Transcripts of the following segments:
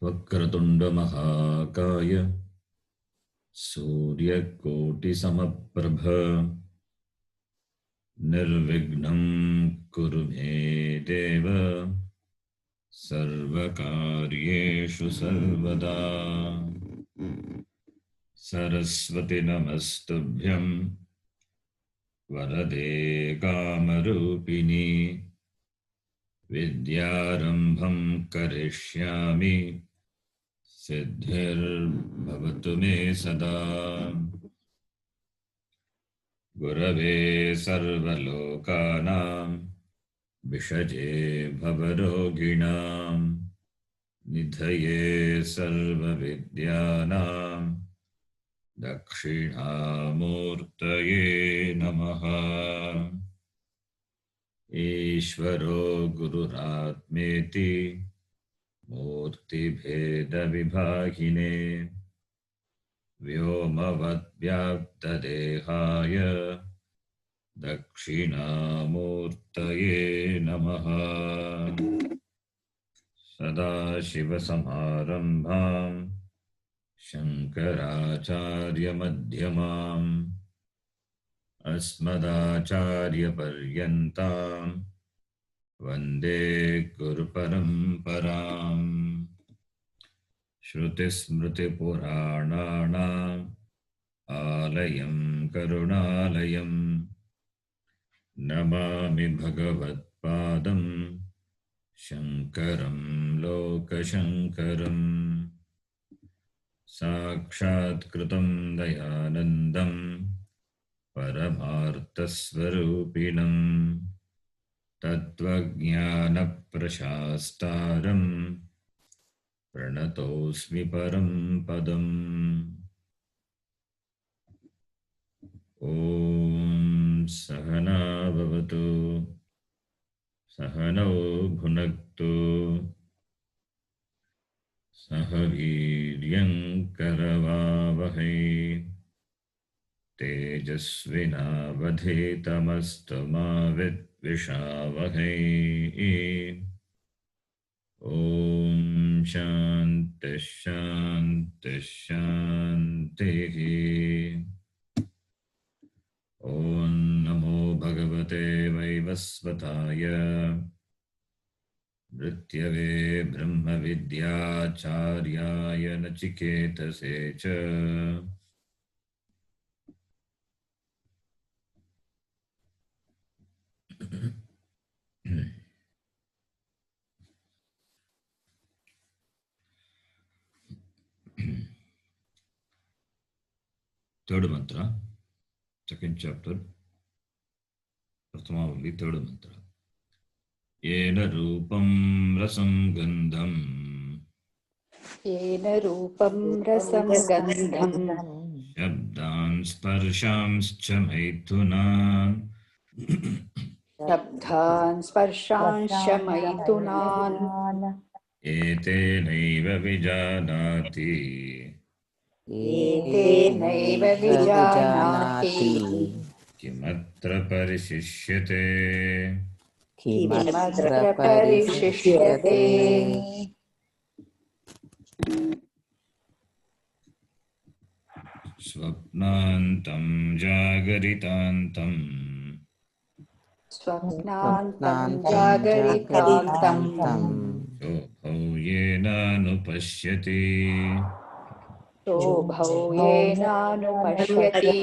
वक्रतुंड महाकाय सूर्यकोटिसमप्रभ निर्विघ्नं कुरु मे देव सर्वकार्येषु सर्वदा। सरस्वती नमस्तुभ्यं वरदे कामरूपिणी विद्यारंभं करिष्यामि सिद्धिर्भवतु मे सदा। गुरवे सर्वलोकानां विषजे भवरोगिणां निधये सर्वविद्यानां दक्षिणामूर्तये नमः। ईश्वरो गुरुरात्मेति मूर्तिभेदविभागिने व्योमवद्व्याप्तदेहाय दक्षिणामूर्तये नमः। सदाशिवसमारम्भां शङ्कराचार्यमध्यमाम् अस्मदाचार्यपर्यन्तां वन्दे गुरुपरम्पराम्। श्रुतिस्मृतिपुराणानाम् आलयं करुणालयं नमामि भगवत्पादं शङ्करं लोकशङ्करम्। साक्षात्कृतं दयानन्दं परमार्थस्वरूपिणं तत्त्वज्ञानप्रशास्तारं प्रणतोऽस्मि परं पदम्। ॐ सहना भवतु सहनौ भुनक्तु सह वीर्यं करवावहै तेजस्विनावधीतमस्तु मा विद्विषावहै। ॐ शान्तिः शान्तिः शान्तिः। ॐ नमो भगवते वैवस्वताय मृत्यवे ब्रह्मविद्याचार्याय नचिकेतसे च third mantra, second chapter, Prathamavali, third mantra. Yena rupam rasam gandham येन रूपं रसं गन्धं शब्दान् स्पर्शांश्च मैथुनान् शब्दान् स्पर्शांश्च मैथुनान् एतेनैव विजानाति एतेनैव विजानाति किमत्र परिशिष्यते किमत्र परिशिष्यते। स्वप्नान्तं जागरितान्तं स्वप्नान्तं जागरितान्तं शोभौ येनानुपश्यति शोभौ येनानुपश्यति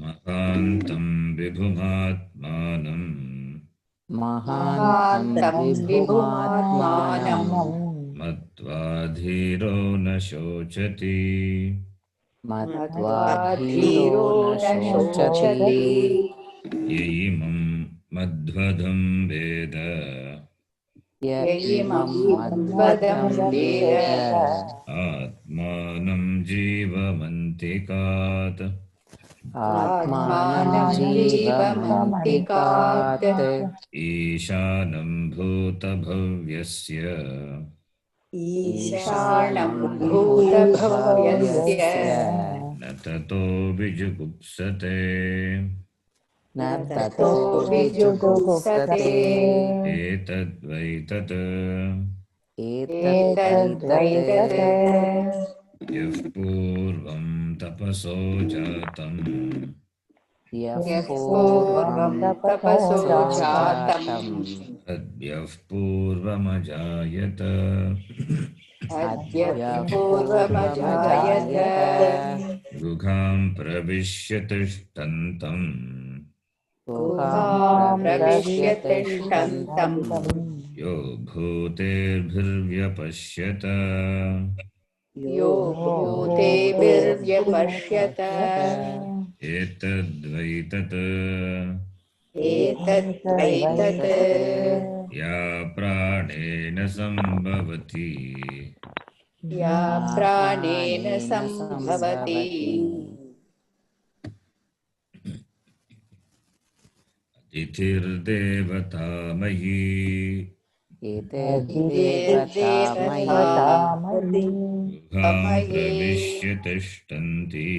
महान्तं विभुमात्मानं महान्तं विभुमात्मानं मत्वा धीरो न शोचति मत्वा धीरो न शोचति। य इमं मध्वदं वेद य इमं मद्वदं वेद आत्मानं जीवमन्तिकात् आत्मानं जीवमन्तिकात् ईशानं भूतभव्यस्य ईशानं भूतभव्यस्य न ततो विजुगुप्सते न ततो विजुगुप्सते। एतद्वै तत् एतद्वैतत् यः पूर्वं तपसो जातं यः यः पूर्वं पूर्वं तपसो तपसो जातं जातं तद्यः पूर्वमजायत अद्य अद्य पूर्वमजायत पूर्वमजायत गुहां प्रविश्य तिष्ठन्तम् गुहां गुहां प्रविश्य प्रविश्य तिष्ठन्तम् तिष्ठन्तम् यो भूतेर्भिर्व्यपश्यत यो भूतेभिर्व्यपश्यत भूतेर्व्यपश्यत एतद्वैतत् एतद्वैतत् या प्राणेन सम्भवति या प्राणेन प्राणेन सम्भवति सम्भवति तिथिर्देवता मयि एतद्देवता देवता मयि गुहां मयि प्रविश्य तिष्ठन्ति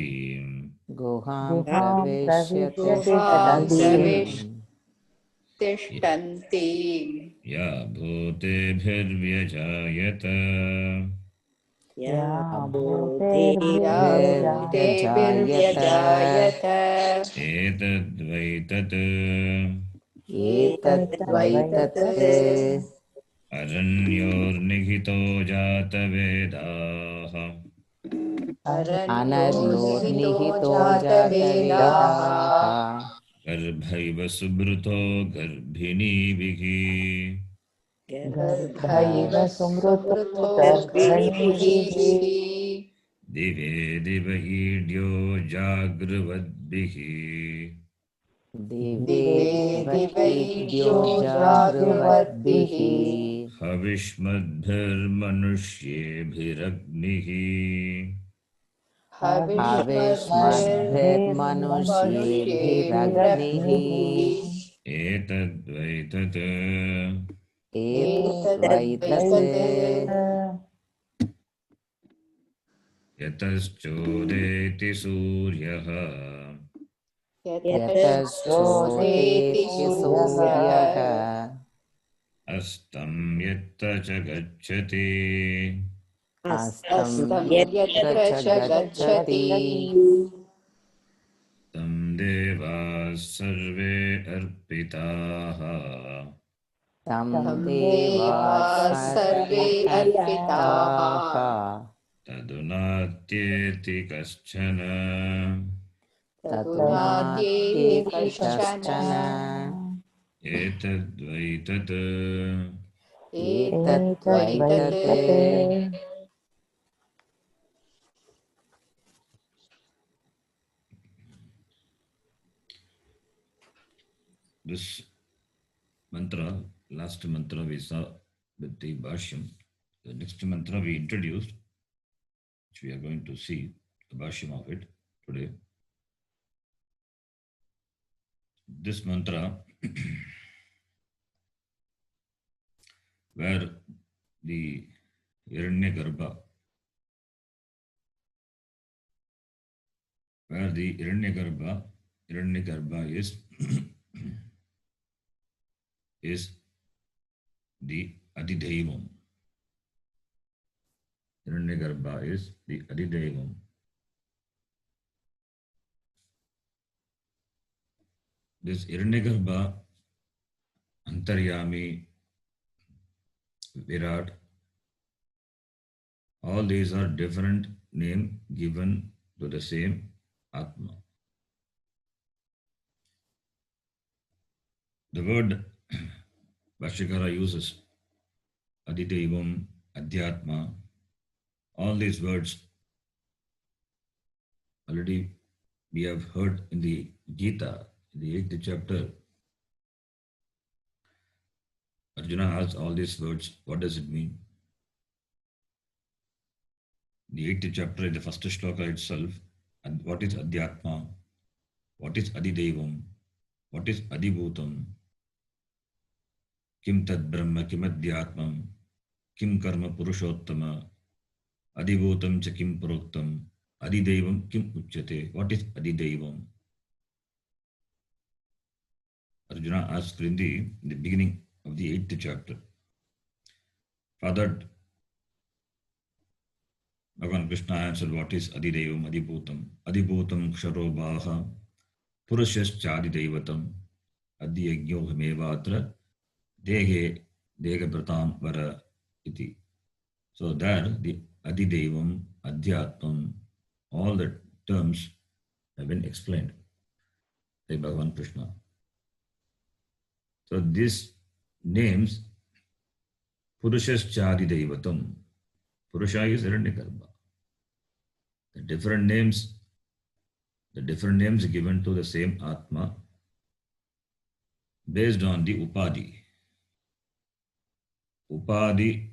गुहां प्रविश्य गुहां तिष्ठन्ति प्रविष्टिष्ठन्ति या भूतेभिर्व्यजायत या या भूतेर्व्यजायत भूतेभिर्व्यजायत एतद्वैतत् एतद्वैतत् अरण्योर्निहितो जातवेदाः अनर्योर्निहितो जातवेदाः जातवेदाः गर्भैव सुब्रुतो गर्भिणीभिः गर्भैव सुमृतो गर्भिणीभिः दिवे दिव ईड्यो जागृवद्भिः दिवे दिव ईड्यो दिवैर्यो जागृवद्भिः जागृवद्भिः हविष्मद्भिर्मनुष्येभिरग्निः हविष्मद्भिर्मनुष्येभिरग्निः हविष्मद्भिर्मनुष्येभिरग्निः एतद्वैतत् एतद्वैतत् यतश्चोदेति सूर्यः यतश्चोदेति यतश्चोदेति सूर्यः सूर्यः अस्तं यत्त च गच्छति अस्तं यत्र यत्र च च गच्छति गच्छति तं देवाः सर्वे अर्पिताः तं तं देवाः देवाः सर्वे सर्वे अर्पिताः अर्पिताः तदुनात्येति कश्चन तदुनात्येति तदुनात्येति कश्चन कश्चन एतद्वैतत् एतद्वैतत् This mantra, last mantra we saw with the Bhashyam. The next mantra we introduced, which we are going to see the Bhashyam of it today. This mantra, where the Hiranyagarbha, Hiranyagarbha is the Adidaivam. Hiranyagarbha is the Adidaivam. This Hiranyagarbha, Antaryami, Virat, all these are different names given to the same Atma. The word Bhashyakara uses, Adidaivam, Adhyatma, all these words already we have heard in the Gita, in the 8th chapter. Arjuna asks all these words, what does it mean? The 8th chapter, in the first shloka itself, and what is Adhyatma? What is Adidaivam? What is Adibhutam? Kim tad brahma, kim adhyatmam, kim karma purushottama, adibhutam cha kim proktam, adidaivam kim uchyate. What is adidaivam? Arjuna asked in the beginning of the 8th chapter. For that, Bhagavan Krishna answered, what is Adidevam, Adibhutam? Adibhutam Ksharobaha, Purushascha Adiyagyo Himevatra, Dehe Degabratam Vara iti. So there, the Adidevam, Adhyatmam, all the terms have been explained by Bhagavan Krishna. So these names, Purushascha Devatam, Purusha is Hiranyagarbha. The different names given to the same Atma based on the Upadhi. Upadhi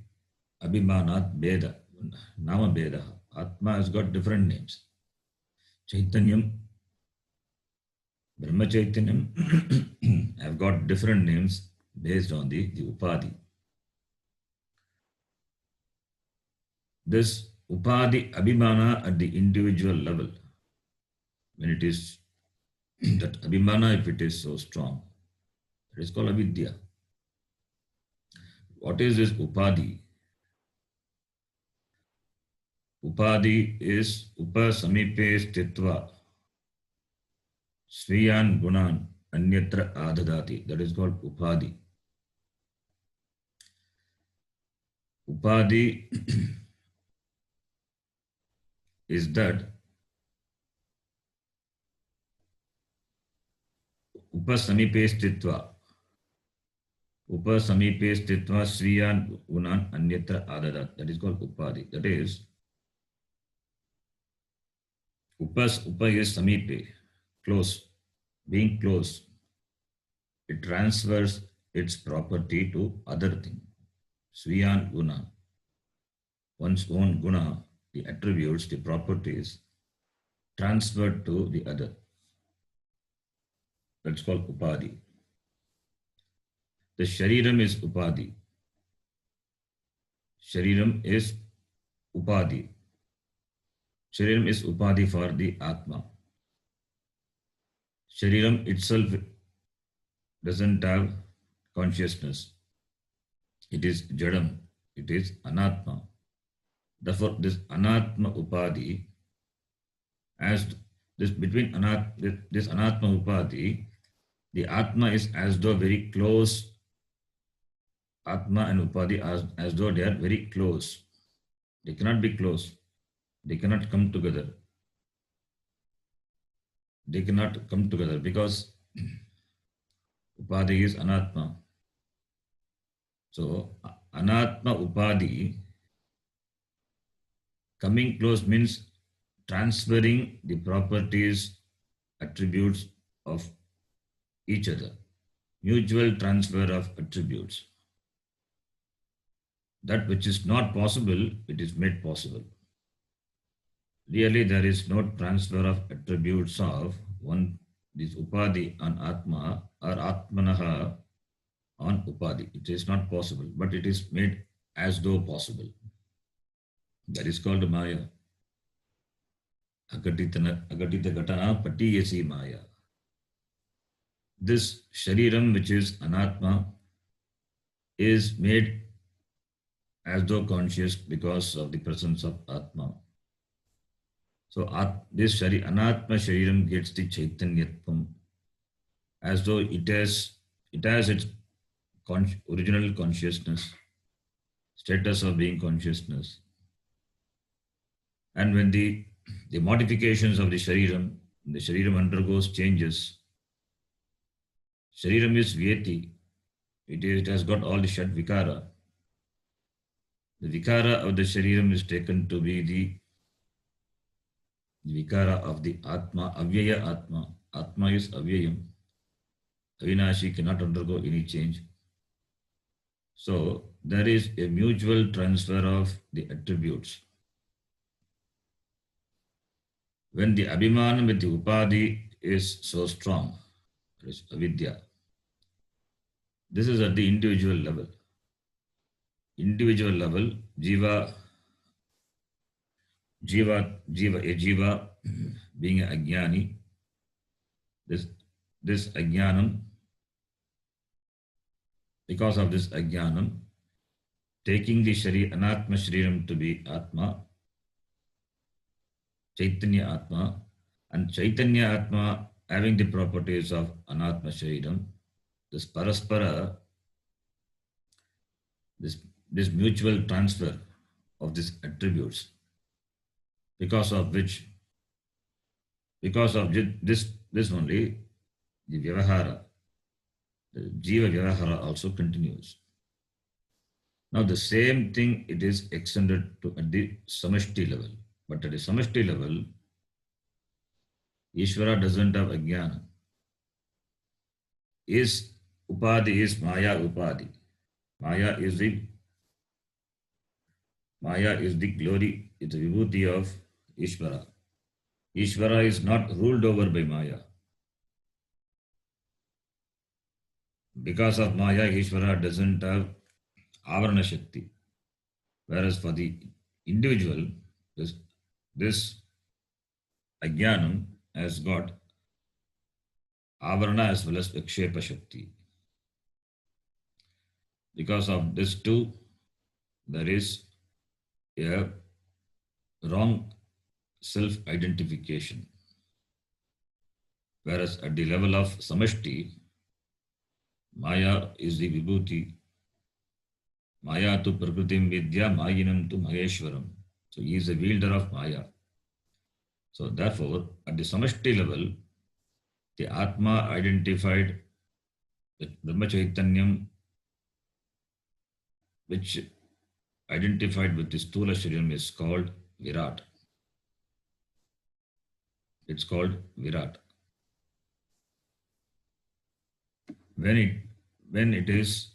Abhimanat Beda, Nama Beda. Atma has got different names. Chaitanyam, Brahma Chaitanyam have got different names based on the Upadhi. This Upadhi Abhimana at the individual level, when it is that Abhimana, if it is so strong, it is called Avidya. What is this Upadhi? Upadhi is Upa Samipe Stitva Sviyan Gunan Anyatra Adhadati. That is called Upadhi. Upadhi is that Upasamipe Stitva. Upasamipe Stitva Sriyan Unan Anyatra Adadat. That is called Upadhi. That is, Upa is Samipe, close, being close. It transfers its property to other thing. Sriyan Guna. One's own Guna, the attributes, the properties, transferred to the other. That's called Upadhi. The Shariram is Upadhi. Shariram is Upadhi. Shariram is Upadhi for the Atma. Shariram itself doesn't have consciousness. It is Jadam. It is Anatma. Therefore, this Anatma Upadhi, as this between this Anatma Upadhi, the Atma is as though very close. Atma and Upadhi as though they are very close. They cannot be close. They cannot come together. They cannot come together because Upadhi is Anatma. So, Anatma Upadhi coming close means transferring the properties, attributes of each other. Mutual transfer of attributes. That which is not possible, it is made possible. Really, there is no transfer of attributes of one, this Upadhi on Atma or Atmanaha on Upadhi. It is not possible, but it is made as though possible. That is called Maya. Agatita Gatana Patiyasi Maya. This Shariram, which is Anatma, is made as though conscious because of the presence of Atma. So this Anatma Shariram gets the Chaitanyatvam as though it has its original consciousness, status of being consciousness. And when the modifications of the Shariram undergoes changes, Shariram is Vyeti. It has got all the Shat Vikara. The Vikara of the Shariram is taken to be the Vikara of the Atma, Avyaya Atma. Atma is Avyayam. Avinashi cannot undergo any change. So there is a mutual transfer of the attributes. When the Abhimanam with the Upadhi is so strong, it is Avidya. This is at the individual level. Individual level, Jiva being a Ajnani, this Ajnanam, because of this Ajnanam, taking the Anatma Shriram to be Atma, Chaitanya Atma, and Chaitanya Atma having the properties of Anatma Shriram, this Paraspara, this mutual transfer of these attributes, because of this only, the Vyavahara, the Jiva Vyavahara also continues. Now the same thing it is extended to at the Samashti level. But at the Samashti level, Ishvara doesn't have Ajnana. His Upadhi is Maya Upadhi. Maya is the glory, it's the vibhuti of Ishvara. Ishvara is not ruled over by Maya. Because of Maya, Ishvara doesn't have Avarana Shakti. Whereas for the individual, this Ajnanam has got Avarana as well as Vikshepa Shakti. Because of this two, there is a wrong self-identification. Whereas at the level of Samashti, Maya is the Vibhuti. Maya tu Prakritim Vidya, Mayinam tu Maheshwaram. So he is a wielder of Maya. So therefore, at the Samashti level, the Atma identified with Brahma Chaitanyam, which identified with the Stula Shriram, is called Virat. It's called Virat. When it is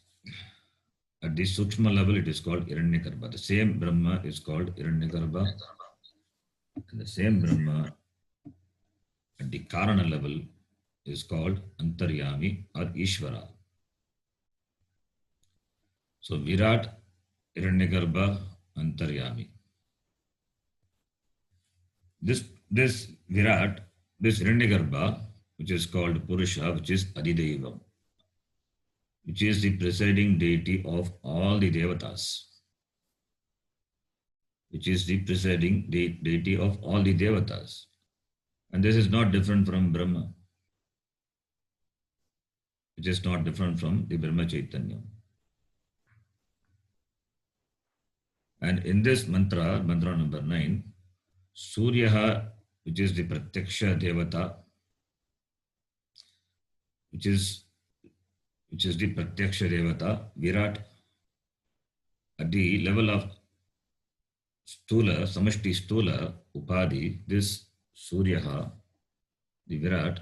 at the Sukshma level, it is called Hiranyagarbha. The same Brahma is called Hiranyagarbha. And the same Brahma at the Karana level is called Antaryami or Ishvara. So Virat, Hiranyagarbha, Antaryami. This Virat, this Hiranyagarbha, which is called Purusha, which is Adidevam, which is the presiding deity of all the Devatas. Which is the presiding deity of all the Devatas. And this is not different from Brahma. It is not different from the Brahma Chaitanya. And in this mantra number 9, Suryaha, which is the Pratyaksha Devata, which is the Pratyaksha Devata, Virat, at the level of Stula, Samashti Stula, Upadhi, this Suryaha, the Virat,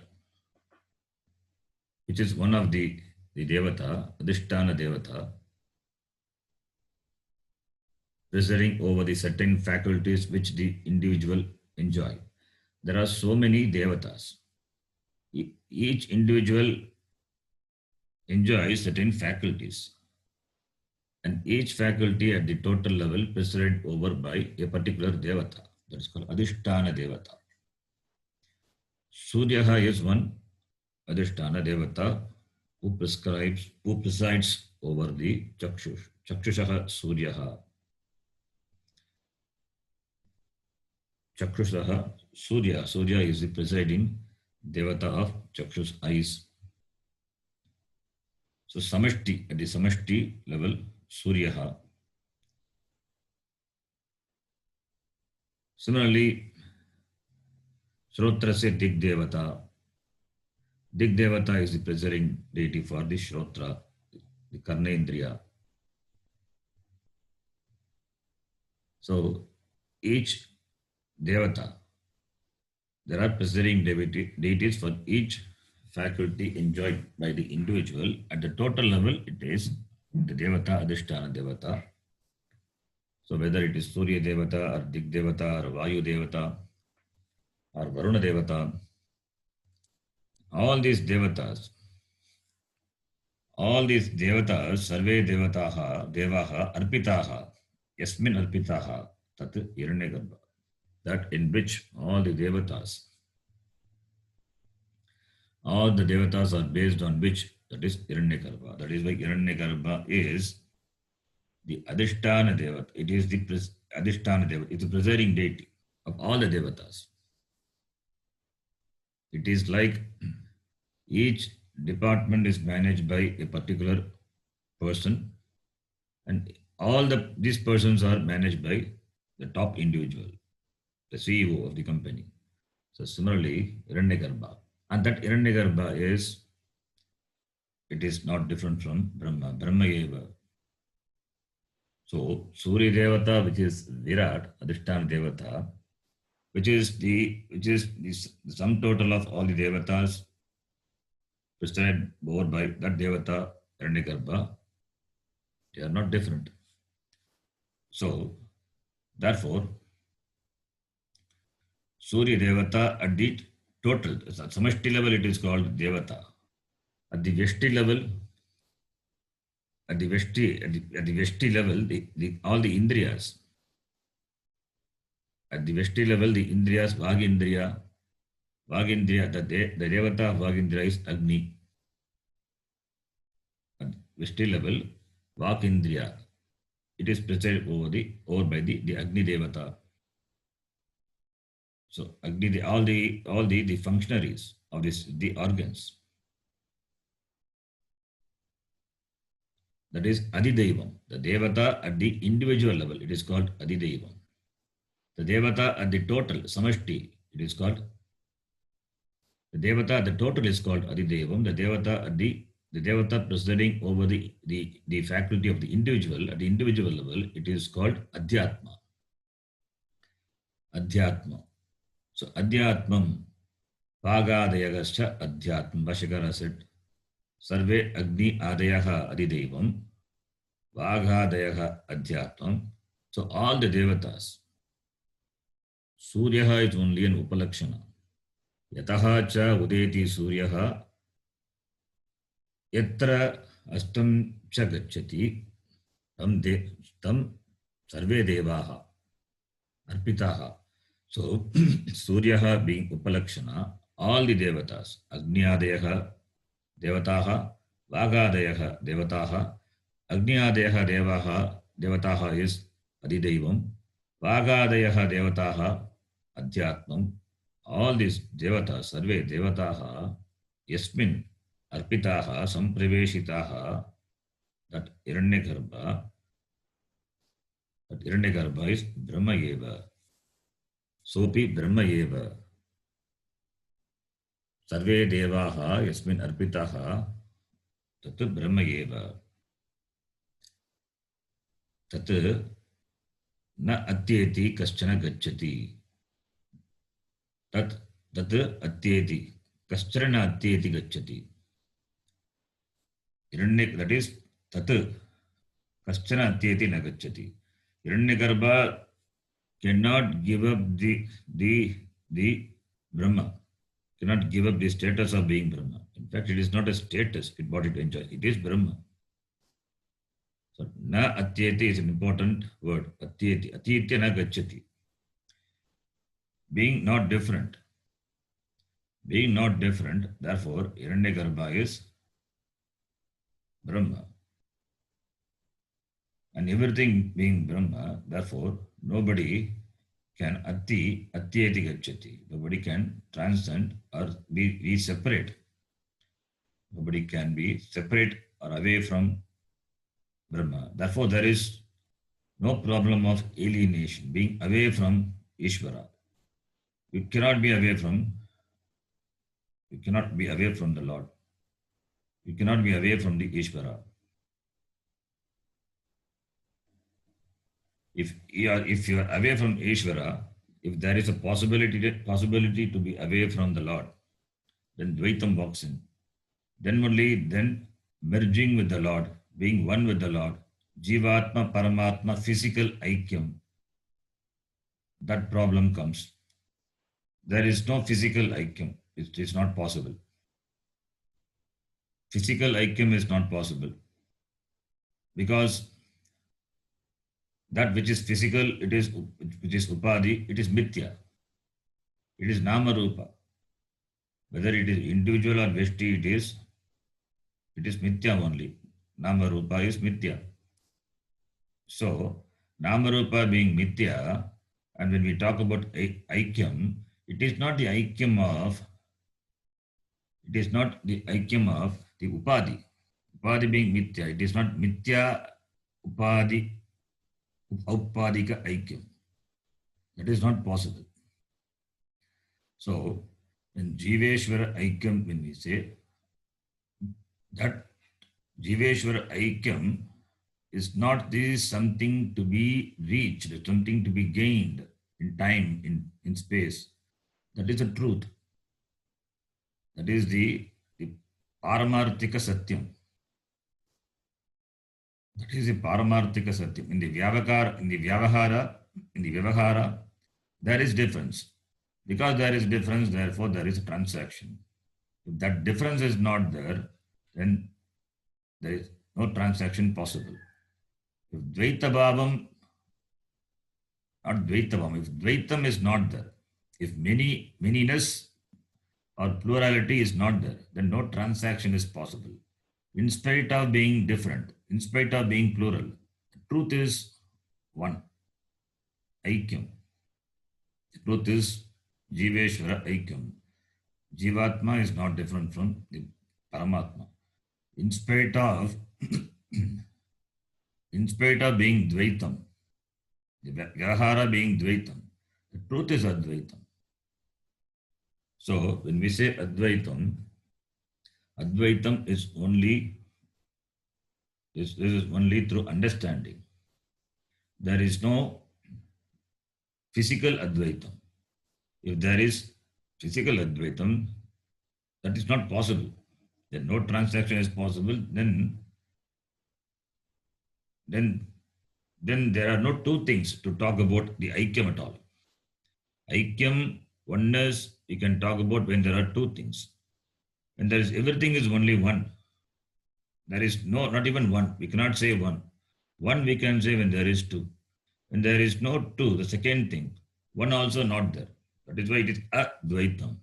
which is one of the Devata, Adhisthana Devata, presiding over the certain faculties which the individual enjoy. There are so many Devatas. Each individual enjoys certain faculties. And each faculty at the total level presided over by a particular Devata. That is called Adhisthana Devata. Suryaha is one Adhisthana Devata who presides over the Chakshush. Chakshushaha Suryaha. Chakshushaha Surya. Surya is the presiding Devata of Chakshush, eyes. So Samashti, at the Samashti level, Suryaha. Similarly, Shrotra se Dig Devata. Dig Devata is the presiding deity for the Shrotra, the Karnendriya. So each Devata, there are presiding deities for each faculty enjoyed by the individual. At the total level, it is the Devata, Adhisthana Devata. So whether it is Surya Devata or Dig Devata or Vayu Devata or Varuna Devata, all these Devatas, Sarve Devataha, Devaha, Arpitaha, Yasmin Arpitaha, Tat Hiranyagarbha. That in which all the Devatas are based on which, that is Hiranyagarbha. That is why Hiranyagarbha is the Adhisthana Devata. It is the Adhisthana Devata. It's the presiding deity of all the Devatas. It is like each department is managed by a particular person, and all these persons are managed by the top individual, the CEO of the company. So similarly, Hiranyagarbha. And that Hiranyagarbha it is not different from Brahma. Brahma eva. So Surya Devata, which is Virat, Adhisthana Devata, which is the sum total of all the Devatas presided over by that Devata, Hiranyagarbha, they are not different. So, therefore, Surya Devata at the total, at Samashti level, it is called Devata. At the Vyashti level, at the Vyashti level, all the Indriyas, at the Vyashti level, the Indriyas, Vagindriya, the Devata of Vagindriya is Agni. At Vyashti level, Vakindriya, it is presided over by the Agni Devata. So Agni, all the functionaries of the organs. That is Adidevam. The Devata at the individual level, it is called Adidevam. The Devata at the total, Samashti, it is called. The Devata at the total is called Adidevam. The Devata presiding over the faculty of the individual at the individual level, it is called Adhyatma. Adhyatma. So Adhyatmam, Vagadayagascha Adhyatmam. Bhashyakara said, Sarve Agni Adayaha Adidevam, Vagadayaha Adhyatmam. So all the Devatas, Suryaha is only an Upalakshana. Yataha cha udeti Suryaha, Yatra Astam cha gacchati, tam Sarve Devaha, Arpitaha. So, Suryaha being Upalakshana, all the Devatas, Agniyadeyaha Devataha, Vagadayaha Devataha, Agniyadeyaha Devataha is Adidevam, Vagadayaha Devataha Adhyatmam, all these Devatas, Sarve Devataha, Yasmin Arpitaha, Sampraveshitaha, that Hiranyagarbha is Brahma eva. Sopi Brahma eva. Sarve Devaha Yasmin Arpitaha Tat Brahma eva. Tat Na Atyeti Kaschana Gacchati. Tat Atyeti Kaschana Atyeti Gacchati. That is Tat Kaschana Atyeti Na Gacchati. Hiranyagarbha cannot give up the Brahma, cannot give up the status of being Brahma. In fact, it is not a status what it enjoys. It is Brahma. So, na atyeti is an important word. Atyeti. Atyetya na gacchati. Being not different. Being not different, therefore, Hiranyagarbha is Brahma. And everything being Brahma, therefore, nobody can atyeti gacchati. Nobody can transcend or be separate. Nobody can be separate or away from Brahma. Therefore, there is no problem of alienation, being away from Ishvara. You cannot be away from the Lord. You cannot be away from the Ishvara. If you are away from Ishvara, if there is a possibility to be away from the Lord, then Dvaitam walks in. Then merging with the Lord, being one with the Lord, Jivatma, Paramatma, physical aikyam, that problem comes. There is no physical aikyam. It is not possible. Physical aikyam is not possible because that which is physical, which is upadhi, it is mithya. It is nama rupa. Whether it is individual or vyashti, it is mithya only. Nama rupa is mithya. So, Namarupa being Mithya, and when we talk about Aikyam, it is not the Aikyam of, it is not the Aikyam of the Upadhi. Upadhi being Mithya, it is not Mithya Upadhi, Upadhika Aikyam. That is not possible. So, when Jiveshwara Aikyam, when we say that Jiveshwara Aikyam is not this something to be reached, something to be gained in time, in space. That is the truth. That is the Paramarthika Satyam. That is the Paramarthika Satyam. In the Vyavahara, there is difference. Because there is difference, therefore there is a transaction. If that difference is not there, then there is no transaction possible. If Dvaita Bhavam, not Dvaita Bhavam, if Dvaitam is not there, if manyness or plurality is not there, then no transaction is possible. In spite of being different, in spite of being plural, the truth is one, Aikyam. The truth is Jiveshwara Aikyam. Jivatma is not different from the Paramatma. In spite of being Dvaitam, the Vyavahara being Dvaitam, the truth is Advaitam. So when we say Advaitam, Advaitam is only through understanding. There is no physical Advaitam. If there is physical Advaitam, that is not possible. Then no transaction is possible. Then there are no two things to talk about the Aikyam at all. Aikyam, oneness, you can talk about when there are two things. When there is everything is only one. There is not even one. We cannot say one. One we can say when there is two. When there is no two, the second thing, one also not there. That is why it is Advaitam.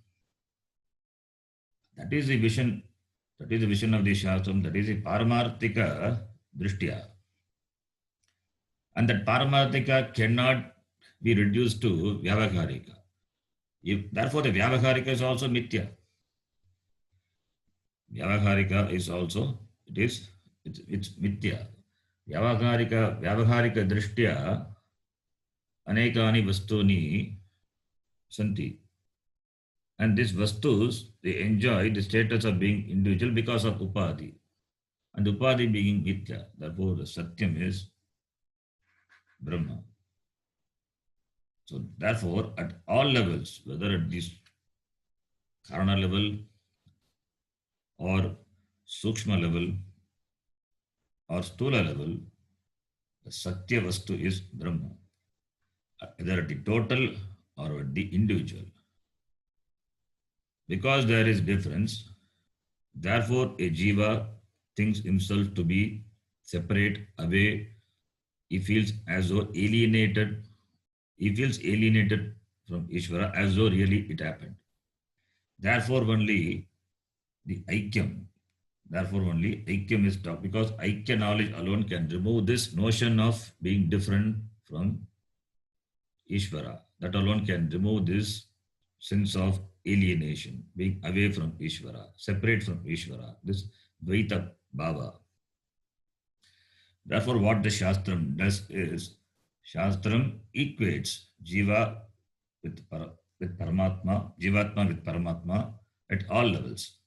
That is the vision. That is the vision of the Shastram. That is the Paramarthika Drishtya. And that Paramarthika cannot be reduced to Vyavaharika. Therefore, the Vyavaharika is also Mithya. Vyavaharika is also, it's Mithya. Vyavaharika Drishtya Anekani Vastuni Santi. And these Vastus, they enjoy the status of being individual because of Upadhi. And Upadhi being Mithya. Therefore, the Satyam is Brahma. So, therefore, at all levels, whether at this Karana level or Sukshma level or Stula level, the Satya Vastu is Brahma, either at the total or at the individual. Because there is difference, therefore a Jiva thinks himself to be separate, away. He feels as though alienated. He feels alienated from Ishvara as though really it happened. Therefore only the Aikyam. Therefore only Aikyam is taught, because Aikya knowledge alone can remove this notion of being different from Ishvara. That alone can remove this sense of alienation, being away from Ishvara, separate from Ishvara, this Dvaita Bhava. Therefore, what the Shastram does is, Shastram equates Jiva with Paramatma, Jivatma with Paramatma at all levels.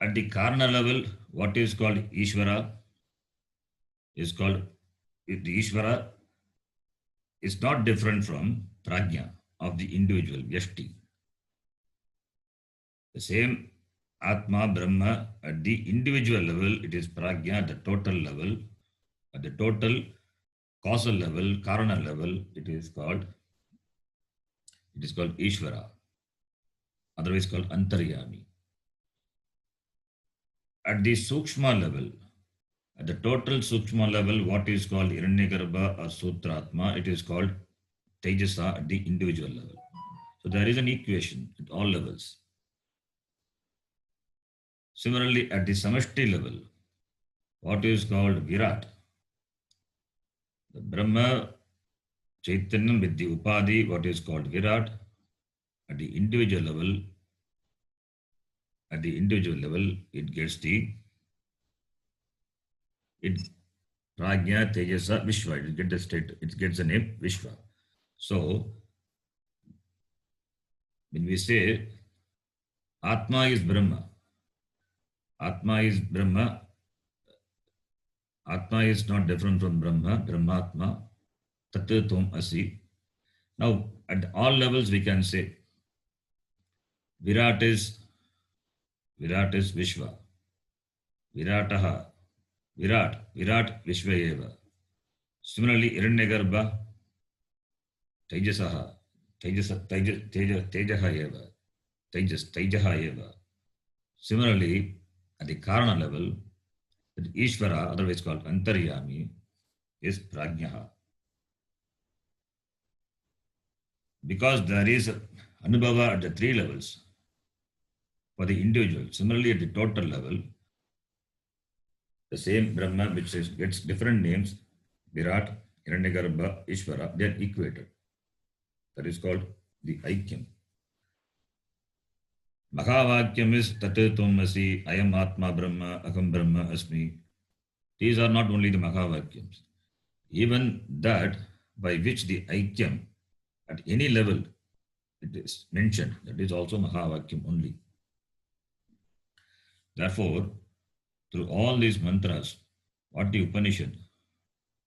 At the Karna level, what is called Ishvara is called, the Ishvara is not different from Prajna of the individual, Vyashti. The same Atma, Brahma, at the individual level, it is Prajna. At the total level, at the total causal level, Karana level, it is called Ishvara, otherwise called Antaryami. At the Sukshma level, at the total Sukshma level, what is called Hiranyagarbha or Sutratma, it is called Tejasa at the individual level. So there is an equation at all levels. Similarly, at the Samashti level, what is called Virat. The Brahma Chaitanyam with the Upadhi, what is called Virat, at the individual level, it gets Prajna Tejasa Vishwa. It gets the name Vishwa. So when we say Atma is Brahma, Atma is not different from Brahma, Brahmatma, Tat Tvam Asi. Now at all levels we can say Virat is Vishwa. Virataha. Virat Vishvayeva. Similarly, Hiranyagarbha, Tejasaha, Tejaha Eva, Tejaha Eva. Similarly, at the Karana level, that Ishvara, otherwise called Antaryami, is Prajnaha. Because there is Anubhava at the three levels for the individual. Similarly, at the total level, the same Brahma, which gets different names, Virat, Hiranyagarbha, Ishvara, they are equated. That is called the Aikyam. Mahavakyam is Tat Tvam Asi, Ayam Atma Brahma, Aham Brahma Asmi. These are not only the Mahavakyams. Even that by which the Aikyam at any level it is mentioned, that is also Mahavakyam only. Therefore, through all these mantras, what the Upanishad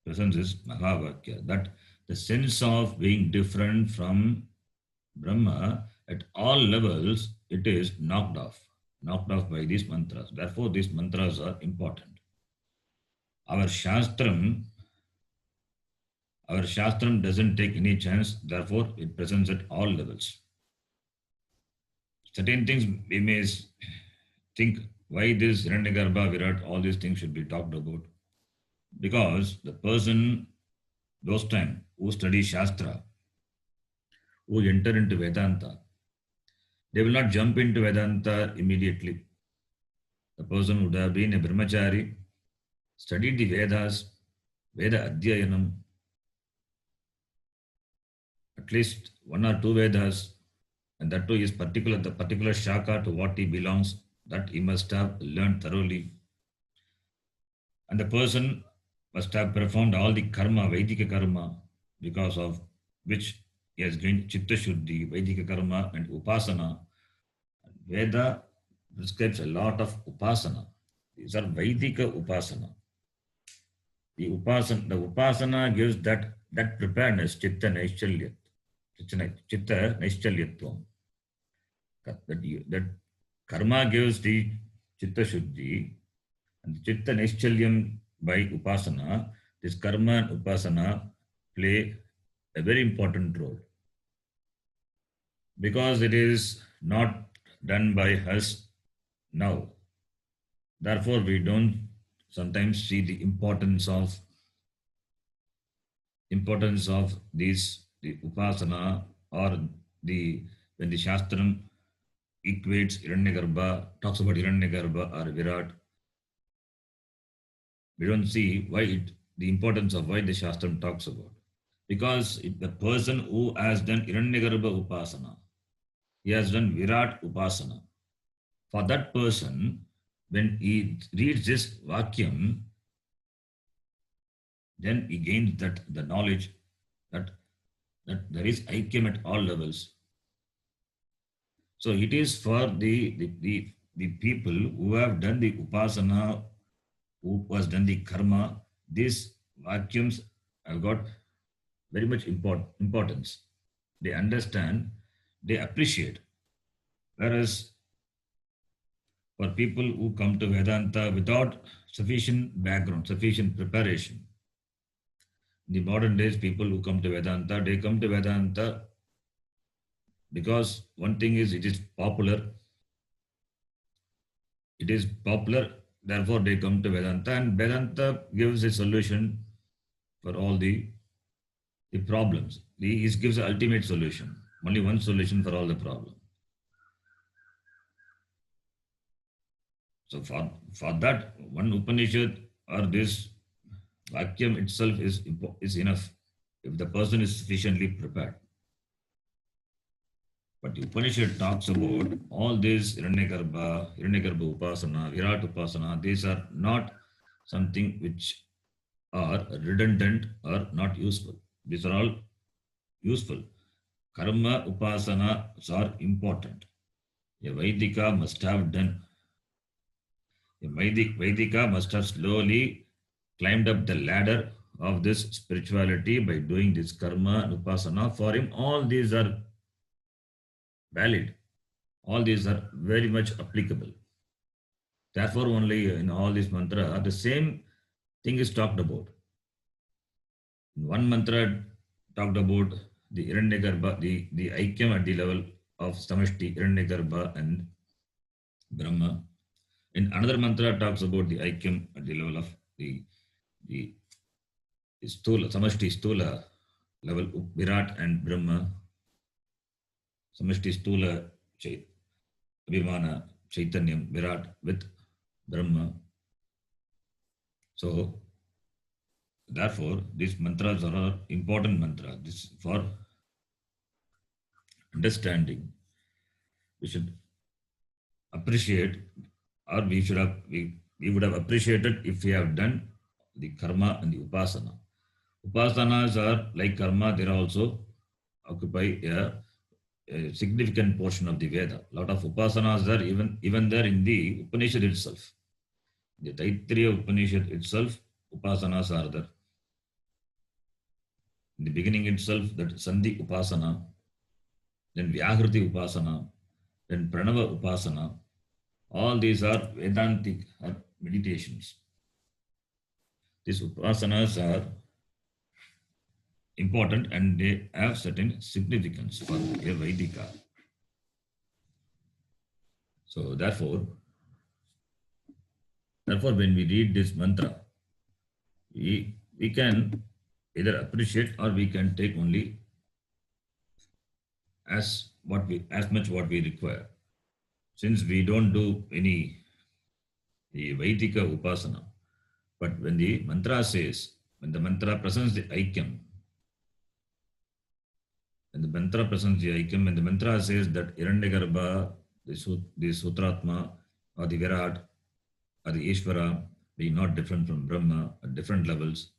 presents is Mahavakya, that the sense of being different from Brahma at all levels, it is knocked off by these mantras. Therefore, these mantras are important. Our Shastram doesn't take any chance, therefore it presents at all levels. Certain things we may think, why this Hiranyagarbha, Virat, all these things should be talked about. Because the person, those time, who study Shastra, who enter into Vedanta, they will not jump into Vedanta immediately. The person would have been a brahmachari, studied the Vedas, Veda Adhyayanam, at least one or two Vedas, and that too is the particular shaka to what he belongs, that he must have learned thoroughly. And the person must have performed all the karma, Vaidika karma, because of which he has gained Chitta Shuddhi, Vaidika karma and Upasana. Veda prescribes a lot of Upasana. These are Vaidika Upasana. The Upasana gives that preparedness, Chitta Naishchalyat. Chitta Naishchalyatvam. That karma gives the Chitta Shuddhi, and the Chitta Naishchalyam by Upasana. This karma and Upasana play a very important role. Because it is not done by us now. Therefore, we don't sometimes see the importance of these, the Upasana, or when the Shastram equates Hiranyagarbha, talks about Hiranyagarbha or Virat. We don't see the importance of why the Shastram talks about. Because the person who has done Hiranyagarbha Upasana, he has done Virat Upasana. For that person, when he reads this Vakyam, then he gains the knowledge that there is Aikyam at all levels. So it is for the people who have done the Upasana, who has done the karma, these Vakyams have got very much importance. They understand, they appreciate. Whereas for people who come to Vedanta without sufficient background, sufficient preparation, in the modern days, people who come to Vedanta, they come to Vedanta because one thing is it is popular. It is popular, therefore they come to Vedanta, and Vedanta gives a solution for all the problems. It gives an ultimate solution, only one solution for all the problems. So for that, one Upanishad or this vacuum itself is enough if the person is sufficiently prepared. But the Upanishad talks about all these Hiranyagarbha Upasana, Virat Upasana. These are not something which are redundant or not useful. These are all useful. Karma Upasanas are important. A Vaidika must have done. A Vaidika must have slowly climbed up the ladder of this spirituality by doing this karma and upasana. For him, all these are valid. All these are very much applicable. Therefore, only in all these mantra, the same thing is talked about. In one mantra talked about the Hiranyagarbha, the Aikyam at the level of Samashti, Hiranyagarbha and Brahma. In another mantra talks about the Aikyam at the level of the Stula, Samashti Stula level, Virat and Brahma. Samashti Stula Abhimana Chaitanyam Virat with Brahma. So, therefore, these mantras are important mantras. This for understanding. We should appreciate, or we would have appreciated if we have done the karma and the upasana. Upasanas are like karma; they also occupy a significant portion of the Veda. A lot of upasanas are even there in the Upanishad itself. The Taittiriya Upanishad itself, upasanas are there. In the beginning itself, that Sandhi Upasana, then Vyakriti Upasana, then Pranava Upasana. All these are Vedantic meditations. These upasanas are important and they have certain significance for a Vaidika. So therefore, when we read this mantra, we can either appreciate or we can take only as much what we require. Since we don't do any the Vaidika Upasana, but when the mantra presents the Aikyam, and the mantra says that Hiranyagarbha, the Sutratma, or the Virat, or the Ishvara, being not different from Brahma at different levels.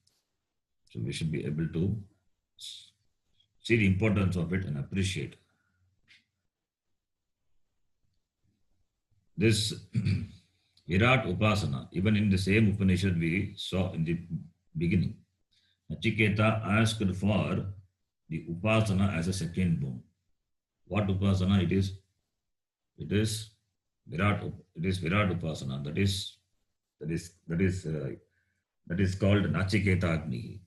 So we should be able to see the importance of it and appreciate. This Virat Upasana, even in the same Upanishad we saw in the beginning, Nachiketa asked for the Upasana as a second boon. What Upasana it is? It is Virat Upasana. That is called Nachiketa Agni.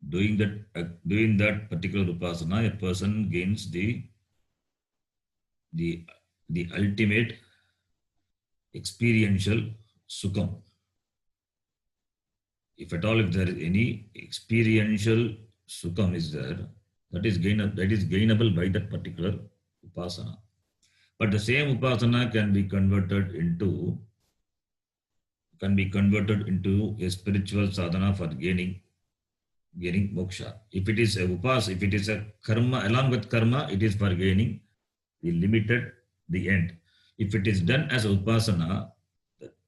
Doing that particular Upasana, a person gains the ultimate experiential sukham. If at all, if there is any experiential sukham is there, that is gainable by that particular upasana. But the same upasana can be converted into a spiritual sadhana for gaining moksha. If it is a karma, along with karma, it is for gaining the end. If it is done as upasana,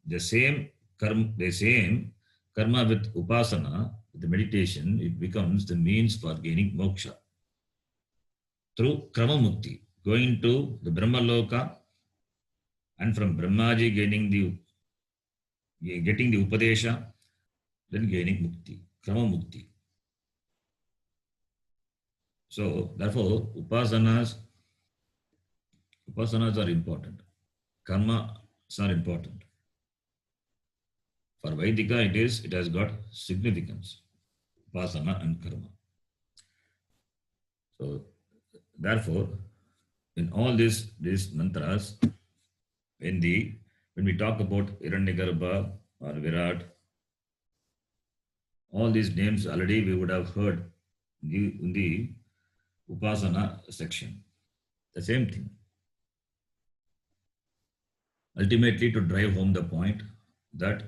the same karma with upasana, the meditation, it becomes the means for gaining moksha. Through krama mukti, going to the Brahma Loka, and from Brahmaji getting the upadesha, then gaining mukti, krama mukti. So therefore, upasanas are important. Karmas are important. For Vaidika, it has got significance. Upasana and karma. So therefore, in all these mantras, when we talk about Hiranyagarbha or Virat, all these names already we would have heard in the Upasana section. The same thing. Ultimately, to drive home the point that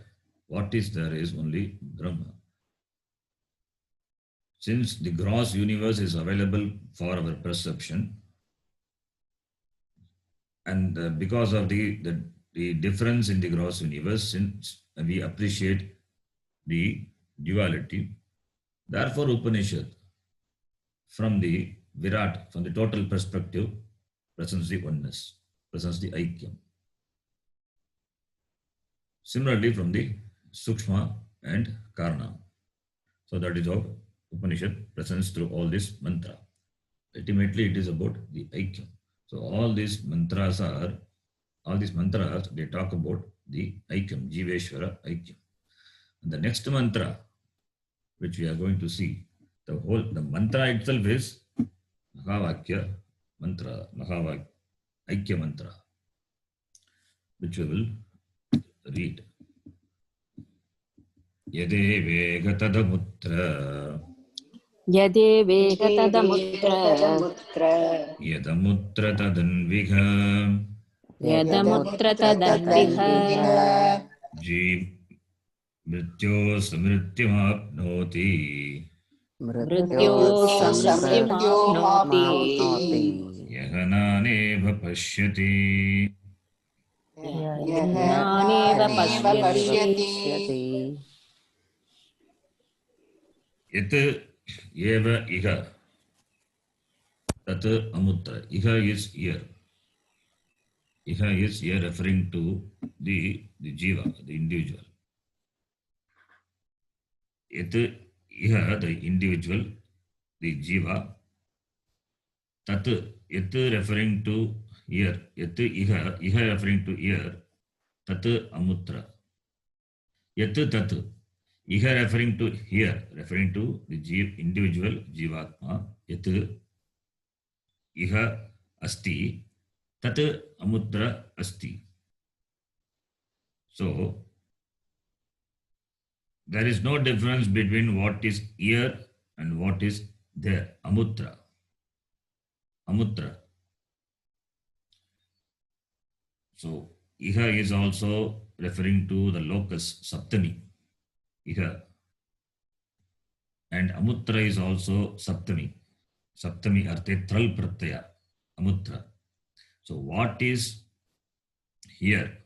What is there is only Brahma. Since the gross universe is available for our perception, and because of the difference in the gross universe, since we appreciate the duality, therefore Upanishad, from the Virat, from the total perspective, presents the oneness, presents the Aikyam. Similarly, from the Sukshma and Karna. So that is how Upanishad presents through all this mantra. Ultimately, it is about the Aikyam. So all these mantras, they talk about the Aikyam, Jiveshwara Aikyam. And the next mantra, which we are going to see, the mantra itself is Mahavakya mantra, Aikya mantra, which we will read. Yadeve gatadamutra Yadevekatadamutra Yadamutra tadanviha Yadamutra tadanviha Jeev mrityo samrityamapnoti Mrityo samrityamapnoti Yahananeva pashyati Yahaneva pashyati Yat eva iha Tat amutra. Iha is here. Iha is here referring to the jiva, the individual. Yat iha, the individual, the jiva. Tat, yat referring to here. Yat iha, iha referring to here. Tat amutra. Yat tat. Iha referring to here, referring to the individual jivatma. Yat iha asti. Tat amutra asti. So, there is no difference between what is here and what is there. Amutra. Amutra. So, iha is also referring to the locus, Saptami. Iha. And amutra is also Saptami. Saptami arte tral pratyaya. Amutra. So, what is here?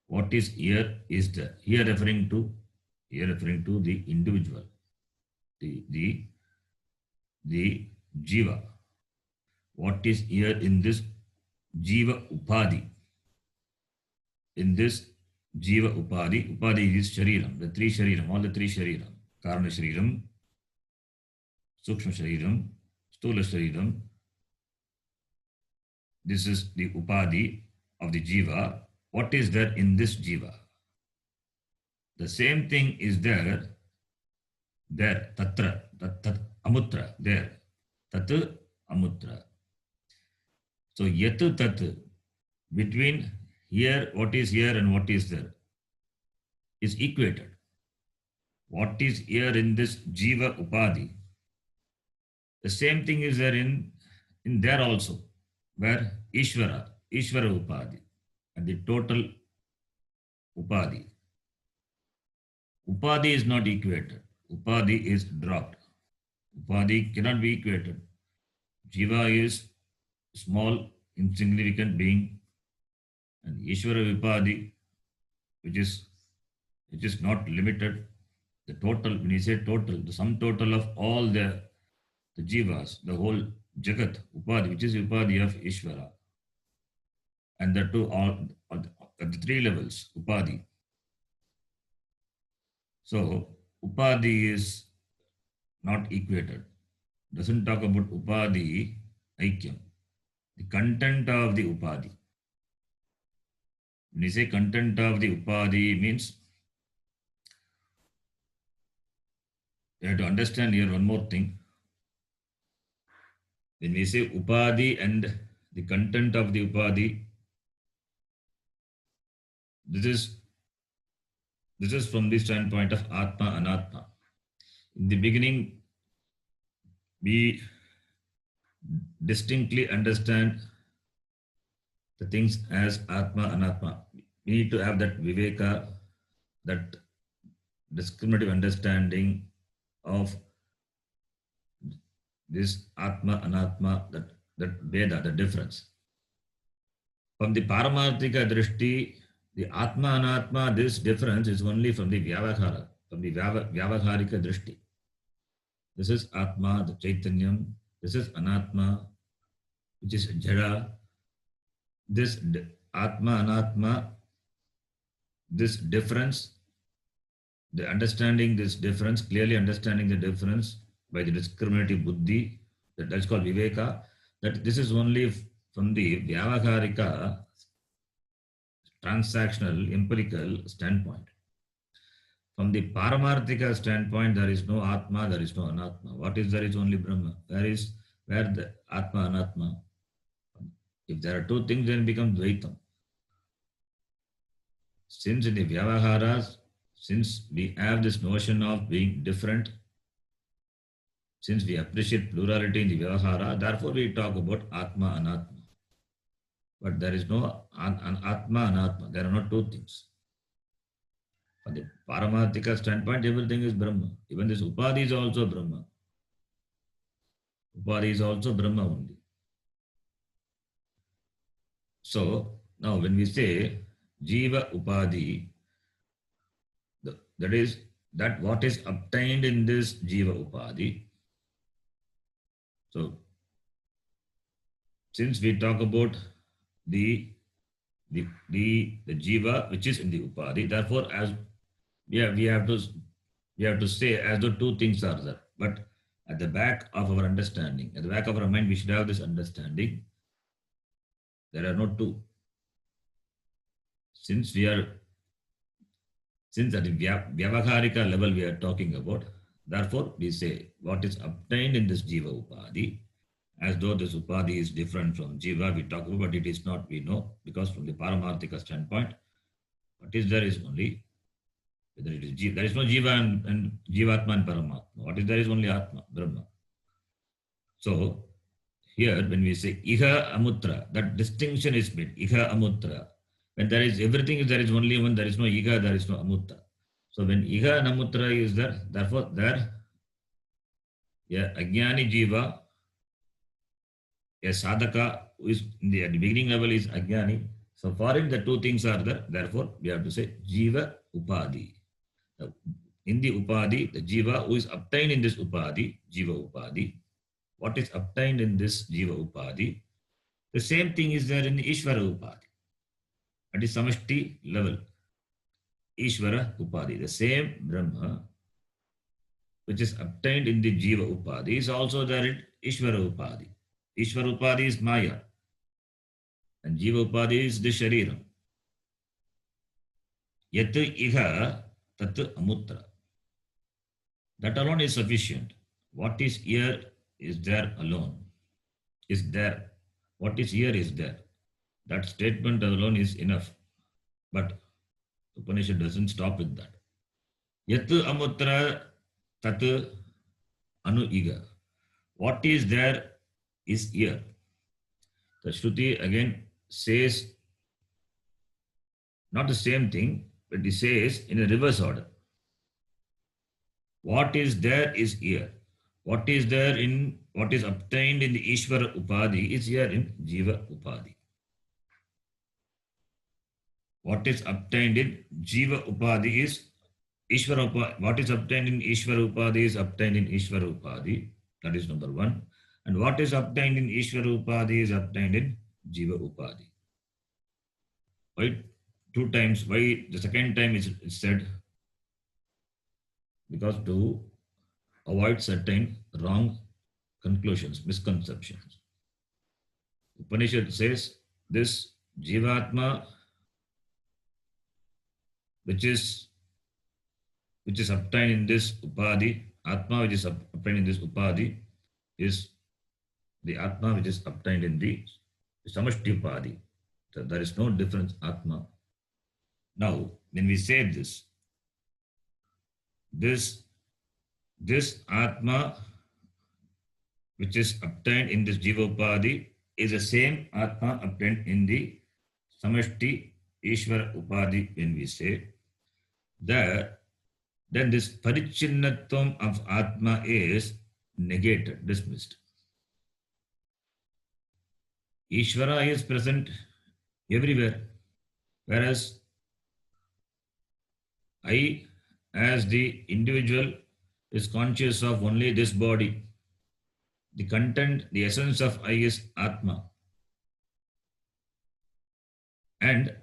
What is here is the here referring to the individual, the jiva. What is here in this jiva upadhi? In this jiva upadhi, upadhi is shariram, the three shariram, all the three shariram, karana shariram, sukshma shariram, stula shariram. This is the upadhi of the jiva. What is there in this jiva? The same thing is there, tatra, tat, amutra, there, tat, amutra. So, yat, tat, between here, what is here and what is there, is equated. What is here in this jiva upadhi, the same thing is there in there also, where Ishvara upadhi, and the total upadhi. Upadhi is not equated. Upadhi is dropped. Upadhi cannot be equated. Jiva is small, insignificant being, and Ishvara upadhi, which is not limited. The total, when you say total, the sum total of all the jivas, the whole jagat, upadhi, which is upadhi of Ishvara. And the two all at the three levels, upadhi. So, upadhi is not equated. Doesn't talk about upadhi aikyam. The content of the upadhi. When you say content of the upadhi means, you have to understand here one more thing. When we say upadhi and the content of the upadhi, this is from the standpoint of Atma, Anatma. In the beginning, we distinctly understand the things as Atma, Anatma. We need to have that viveka, that discriminative understanding of this Atma, Anatma, that Veda, the difference. From the Paramarthika Drishti, the Atma, Anatma, this difference is only from the Vyavahara, from the Vyavaharika Drishti. This is Atma, the Chaitanyam. This is Anatma, which is Jada. This Atma, Anatma, this difference, the understanding this difference, clearly understanding the difference by the discriminative buddhi, that's called viveka, that this is only from the vyavaharika, transactional, empirical standpoint. From the paramarthika standpoint, there is no atma, there is no anatma. What is there is only Brahma. Where the atma, anatma? If there are two things, then it becomes dvaitam. Since in the vyavaharas, since we have this notion of being different, since we appreciate plurality in the vyavahara, therefore we talk about atma, anatma. But there is no atma, anatma. There are not two things. From the paramarthika standpoint, everything is Brahma. Even this upadhi is also Brahma. Upadhi is also Brahma only. So now when we say jiva upadhi, that is that what is obtained in this jiva upadhi. So since we talk about the jiva which is in the upadhi, therefore as we have to say as though two things are there. But at the back of our understanding, at the back of our mind, we should have this understanding. There are no two. Since at the vyavaharika level we are talking about, therefore we say what is obtained in this jiva upadhi, as though this upadhi is different from jiva, we talk about, but it is not, we know, because from the paramarthika standpoint, what is there is only, whether it is jiva, there is no jiva and jivatma and paramatma. What is there is only atma, Brahma. So here when we say iha amutra, that distinction is made, iha amutra. When there is everything, there is only one, there is no iha, there is no amutra. So when iha and amutra is there, therefore there, ajnani jiva, a sadhaka who is at the beginning level is ajnani. So for him the two things are there. Therefore we have to say jiva upadhi. In the upadhi, the jiva who is obtained in this upadhi, jiva upadhi. What is obtained in this jiva upadhi? The same thing is there in the Ishvara upadhi. At the samashti level, Ishvara upadhi, the same Brahma which is obtained in the jiva upadhi is also there in Ishvara upadhi. Ishvara upadhi is Maya and jiva upadhi is the Shariram. Yat iha tat amutra. That alone is sufficient. What is here is there alone. Is there. What is here is there. That statement alone is enough. But Upanishad doesn't stop with that. Yat amutra tat anu iga. What is there is here. The Shruti again says not the same thing, but it says in a reverse order. What is there is here. What is there in what is obtained in the Ishvara upadhi is here in Jiva upadhi. What is obtained in Jiva upadhi is Ishvara upadhi. What is obtained in Ishvara upadhi is obtained in Ishvara upadhi. That is number one. And what is obtained in Ishvara upadhi is obtained in Jiva upadhi. Why two times? Why the second time is said? Because to avoid certain wrong conclusions, misconceptions. Upanishad says this Jivatma, which is obtained in this upadhi, Atma which is obtained in this upadhi is the Atma which is obtained in the Samashti upadhi. So there is no difference, Atma. Now, when we say this Atma which is obtained in this Jiva upadhi is the same Atma obtained in the Samashti Ishvara upadhi when we say. there, then this parichinnatvam of Atma is negated, dismissed. Ishvara is present everywhere, whereas I, as the individual, is conscious of only this body. The content, the essence of I is Atma. And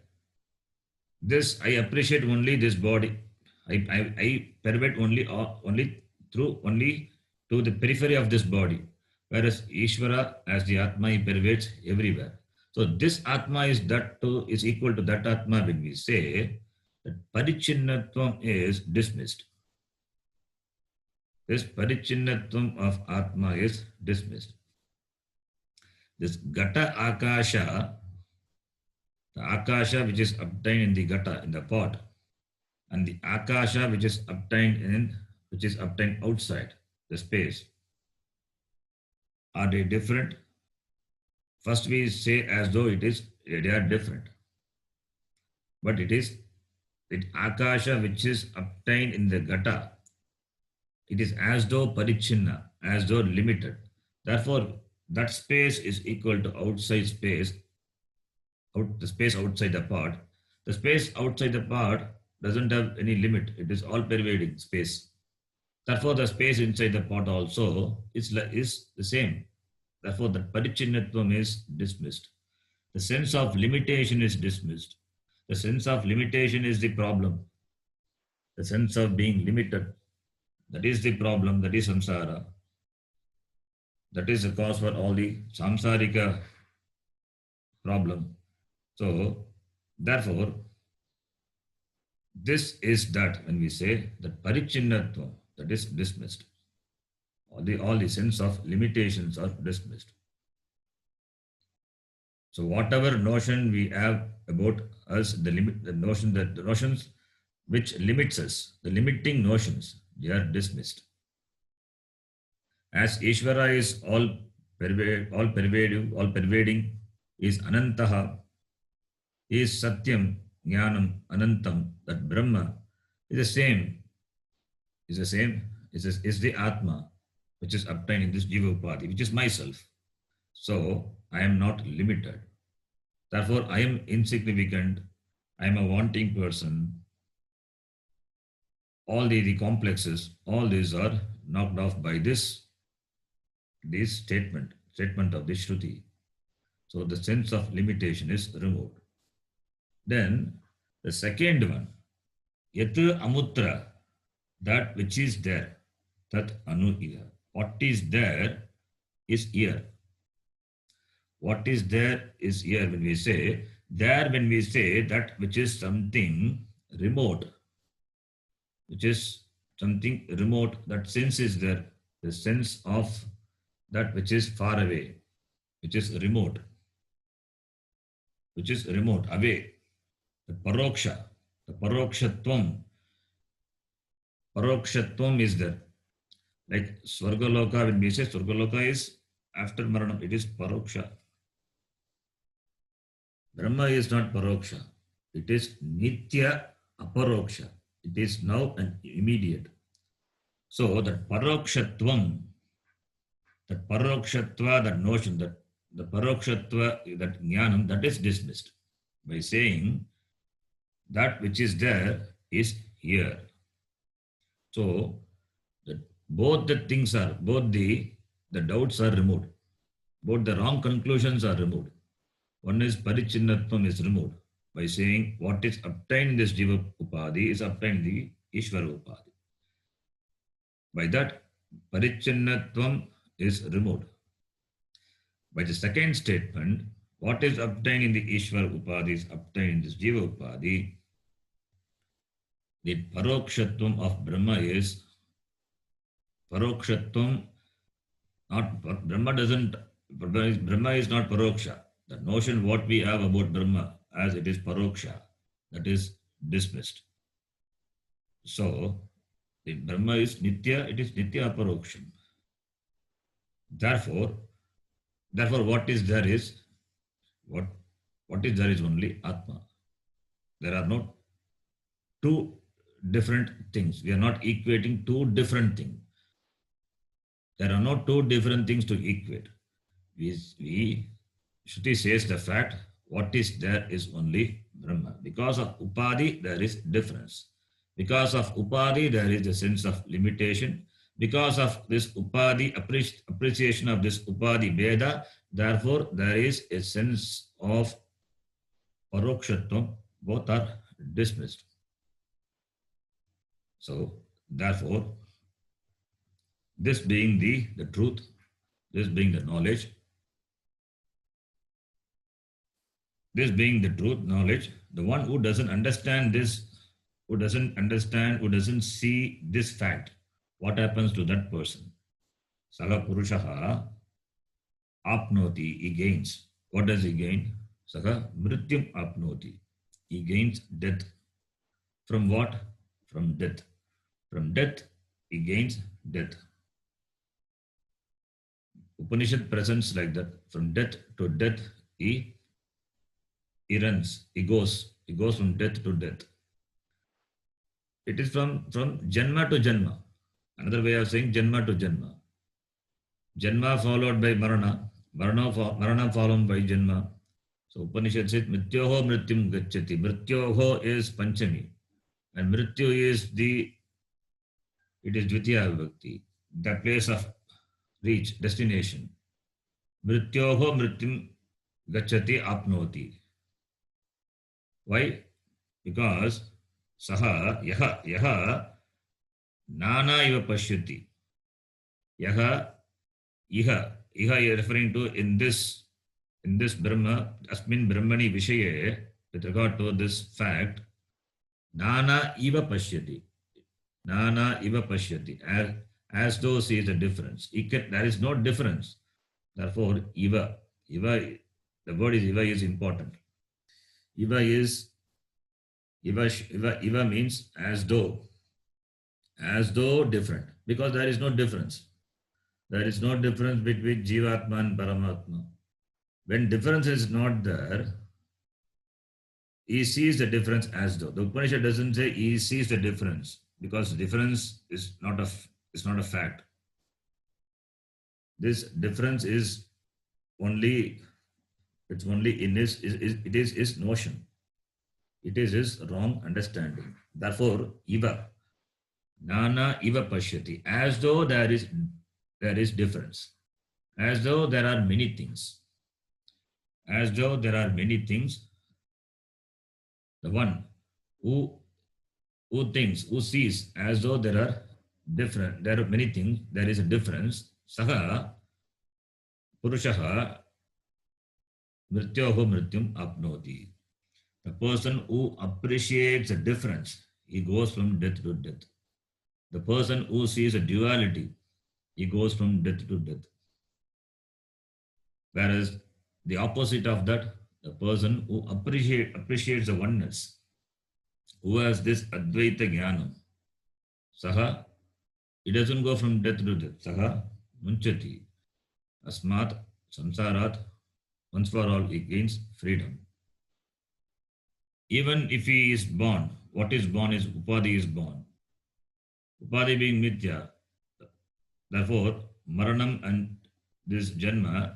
this, I appreciate only this body. I pervade only to the periphery of this body. Whereas Ishvara, as the Atma, he pervades everywhere. So this Atma is equal to that Atma when we say that Parichinnatvam is dismissed. This Parichinnatvam of Atma is dismissed. This Gata Akasha, the Akasha which is obtained in the Gata, in the pot, and the Akasha which is obtained outside the space, are they different? First we say as though they are different. But it is the Akasha which is obtained in the Gata. It is as though parichinna, as though limited. Therefore, that space is equal to outside space, the space outside the pot. The space outside the pot doesn't have any limit. It is all pervading space. Therefore, the space inside the pot also is the same. Therefore, the parichinnatvam is dismissed. The sense of limitation is dismissed. The sense of limitation is the problem. The sense of being limited, that is the problem, that is samsara. That is the cause for all the samsarika problem. So, therefore, this is that when we say that parichinnatvam, that is dismissed. All the sense of limitations are dismissed. So whatever notion we have about us, the notions which limits us, the limiting notions, they are dismissed. As Ishvara is all pervading, is Anantaha, is Satyam, Jnanam, Anantam, that Brahma is the Atma, which is obtained in this Jiva Upadhi, which is myself. So I am not limited. Therefore, I am insignificant. I am a wanting person. All the complexes, all these are knocked off by this statement of the Shruti. So the sense of limitation is removed. Then the second one, Yat Amutra, that which is there, Tat Anu Iya. What is there is here. What is there is here when we say that which is something remote, that sense is there, the sense of that which is far away, which is remote, away. The parokshatvam is there. Like Swargaloka, when we say Swargaloka is after Maranam, it is paroksha. Brahma is not paroksha. It is nitya aparoksha. It is now and immediate. So that parokshatvam, that notion, that the parokshatva, that jnanam, that is dismissed by saying that which is there is here. So both the doubts are removed. Both the wrong conclusions are removed. One is parichinnatvam is removed by saying what is obtained in this Jiva Upadhi is obtained in the Ishvara Upadhi. By that, parichinnatvam is removed. By the second statement, what is obtained in the Ishvara Upadhi is obtained in this Jiva Upadhi. The parokshatvam of Brahma is parokshatvam, not Brahma is not paroksha. The notion what we have about Brahma as it is paroksha, that is dismissed. So the Brahma is nitya, it is nitya aparoksham. Therefore what is there is only Atma. There are no two different things. We are not equating two different things. There are no two different things to equate. Shruti says the fact what is there is only Brahma. Because of Upadhi, there is difference. Because of Upadhi, there is a sense of limitation. Because of this Upadhi, appreciation of this Upadhi Veda, therefore there is a sense of Parokshatvam. Both are dismissed. So, therefore, this being the truth, this being the knowledge, this being the truth, knowledge, the one who doesn't understand this, who doesn't see this fact, what happens to that person? Saha Purushaha apnoti, he gains. What does he gain? Saha mrityum apnoti. He gains death. From what? From death. From death, he gains death. Upanishad presents like that. From death to death, he runs, he goes from death to death. It is from Janma to Janma. Another way of saying Janma to Janma. Janma followed by Marana, Marana followed by Janma. So Upanishad says, Mrityoho Mrityum Gacchati. Mrityoho is Panchami. And Mrityu is it is Dvitiya Vibhakti, the place of reach, destination. Mrityoho Mrityum Gacchati Apnoti. Why? Because Saha, Yaha, Nana Iva Pashyati. Yaha, Iha is referring to in this Brahma, Asmin Brahmani Vishaye, with regard to this fact, Nana Iva Pashyati. Nana Iva Pashyati. As though sees the difference. There is no difference. Therefore, Iva, the word is Iva is important. Iva means as though different, because there is no difference. There is no difference between Jivatma and Paramatma. When difference is not there, he sees the difference as though. The Upanishad doesn't say he sees the difference, because difference is not a fact. This difference is only in his notion. It is his wrong understanding. Therefore, Iva, Nana Iva Pashyati, as though there is difference, as though there are many things. As though there are many things, the one who sees as though there are many things, there is a difference, Saha Purushaha Mrityoho Mrityum Apnoti. The person who appreciates the difference, he goes from death to death. The person who sees a duality, he goes from death to death. Whereas the opposite of that, the person who appreciates the oneness, who has this Advaita Jnanam, Saha, he doesn't go from death to death. Saha Munchati. Asmat Samsarat, once for all, he gains freedom. Even if he is born, what is born is Upadhi is born. Upadhi being Mithya. Therefore, Maranam and this Janma,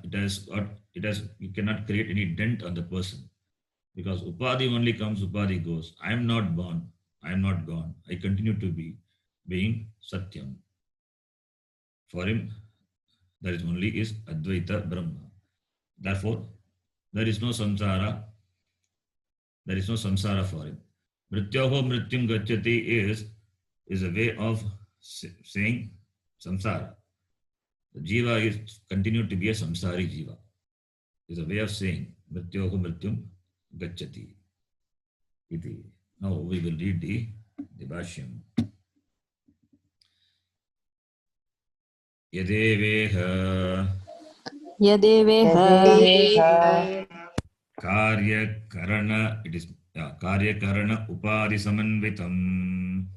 you cannot create any dent on the person. Because Upadhi only comes, Upadhi goes. I am not born, I am not gone. I continue to be being Satyam. For him, there is only is Advaita Brahma. Therefore, there is no samsara. There is no samsara for him. Mrityoho Mrityum Gacchati is a way of saying samsara. The jiva is continued to be a samsari jiva. Is a way of saying Mrityoho Mrityum Gacchati. Iti. Now we will read the Bhashyam. Yadeveha Karya Karana, it is Karya Karana Upadi Samanvitam.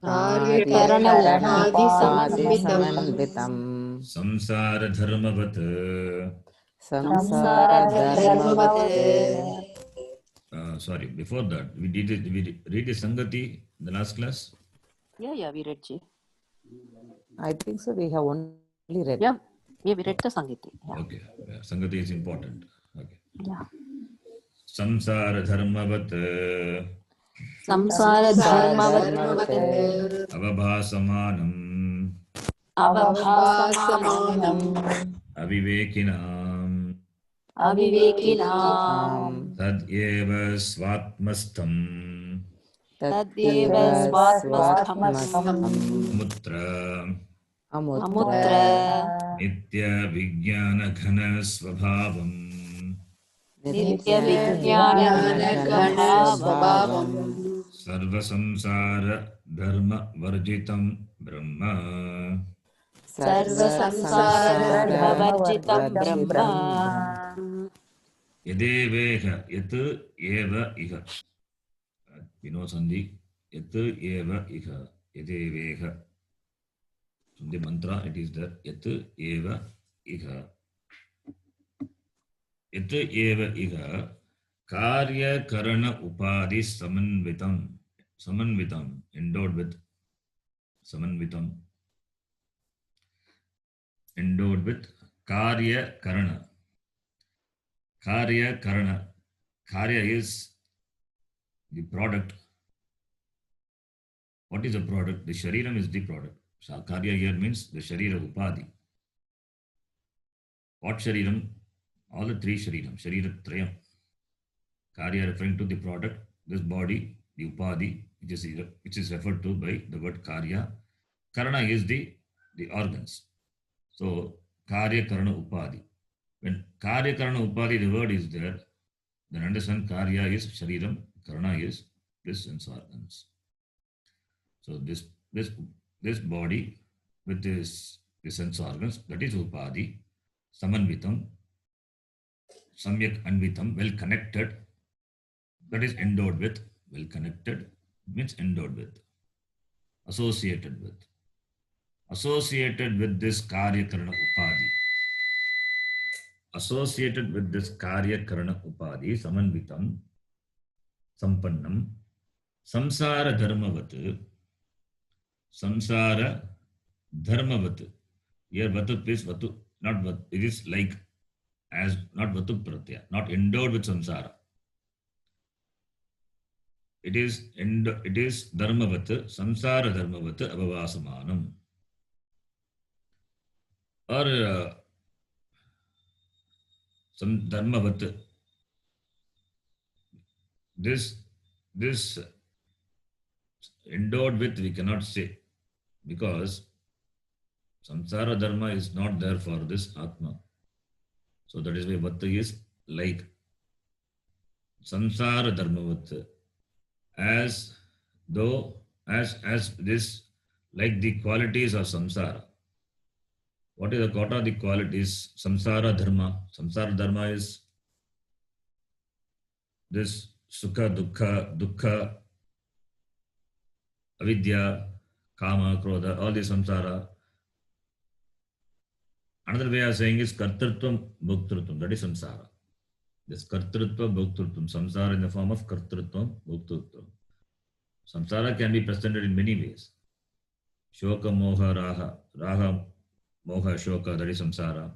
Karyakarana Samsara Dharmavat. Sorry, before that, we read the Sangati, in the last class? Yeah, we read Ji. I think so. We have only read. Yeah, we read the Sangiti. Yeah. Okay. Yeah, Sangati is important. Okay. Yeah. Samsara dharmavat Samsara dharmavat avabhasamanam avabhasamanam avivekinam avivekinam tad eva svatmastham tadeva svatmastham mutra amutra nitya vijnana ghana svabhavam nitya vijnana ghana svabhavam sarva samsara dharma varjitam brahma sarva samsara bhavarjitam brahma yadeveha yat eva iha. We know Sandhi. Yat eva iha. Yadeveha. From the mantra, it is there. Yat eva iha. Yat eva iha. Karya karana upadhi samanvitam. Samanvitam. Endowed with. Samanvitam. Endowed with. Karya karana. Karya karana. Karya is the product. What is the product? The shariram is the product. Karya here means the sharira upadhi. What shariram? All the three shariram. Sharira trayam. Karya referring to the product, this body, the upadhi, which is referred to by the word karya. Karana is the organs. So karya karana upadhi. When karya karana upadhi, the word is there, then understand karya is shariram, karana is this sense organs. So this body with this sense organs, that is upadhi, samanvitam, samyak anvitam, well connected, that is endowed with, well connected means endowed with, associated with this karya karana upadhi. Associated with this karya karana upadhi, samanvitam, sampannam, samsara dharmavat. Samsara dharmavat. Here vatu is vatu, not vat. It is like as, not vatu pratyaya, not endowed with samsara. It is dharmavat, samsara dharmavat avavasamanam. Or some dharmavat. This endowed with we cannot say, because samsara dharma is not there for this atma. So that is why vata is like samsara dharmavat, as though as this, like the qualities of samsara. What are the qualities? Samsara dharma. Samsara dharma is this sukha, dukkha, avidya, kama, krodha, all these samsara. Another way of saying is kartrutvam, bhoktrutvam. That is samsara. This kartrutva, bhoktrutvam. Samsara in the form of kartrutvam, bhoktrutvam. Samsara can be presented in many ways. Shoka, moha, raha. Raha, moha, shoka, that is samsara.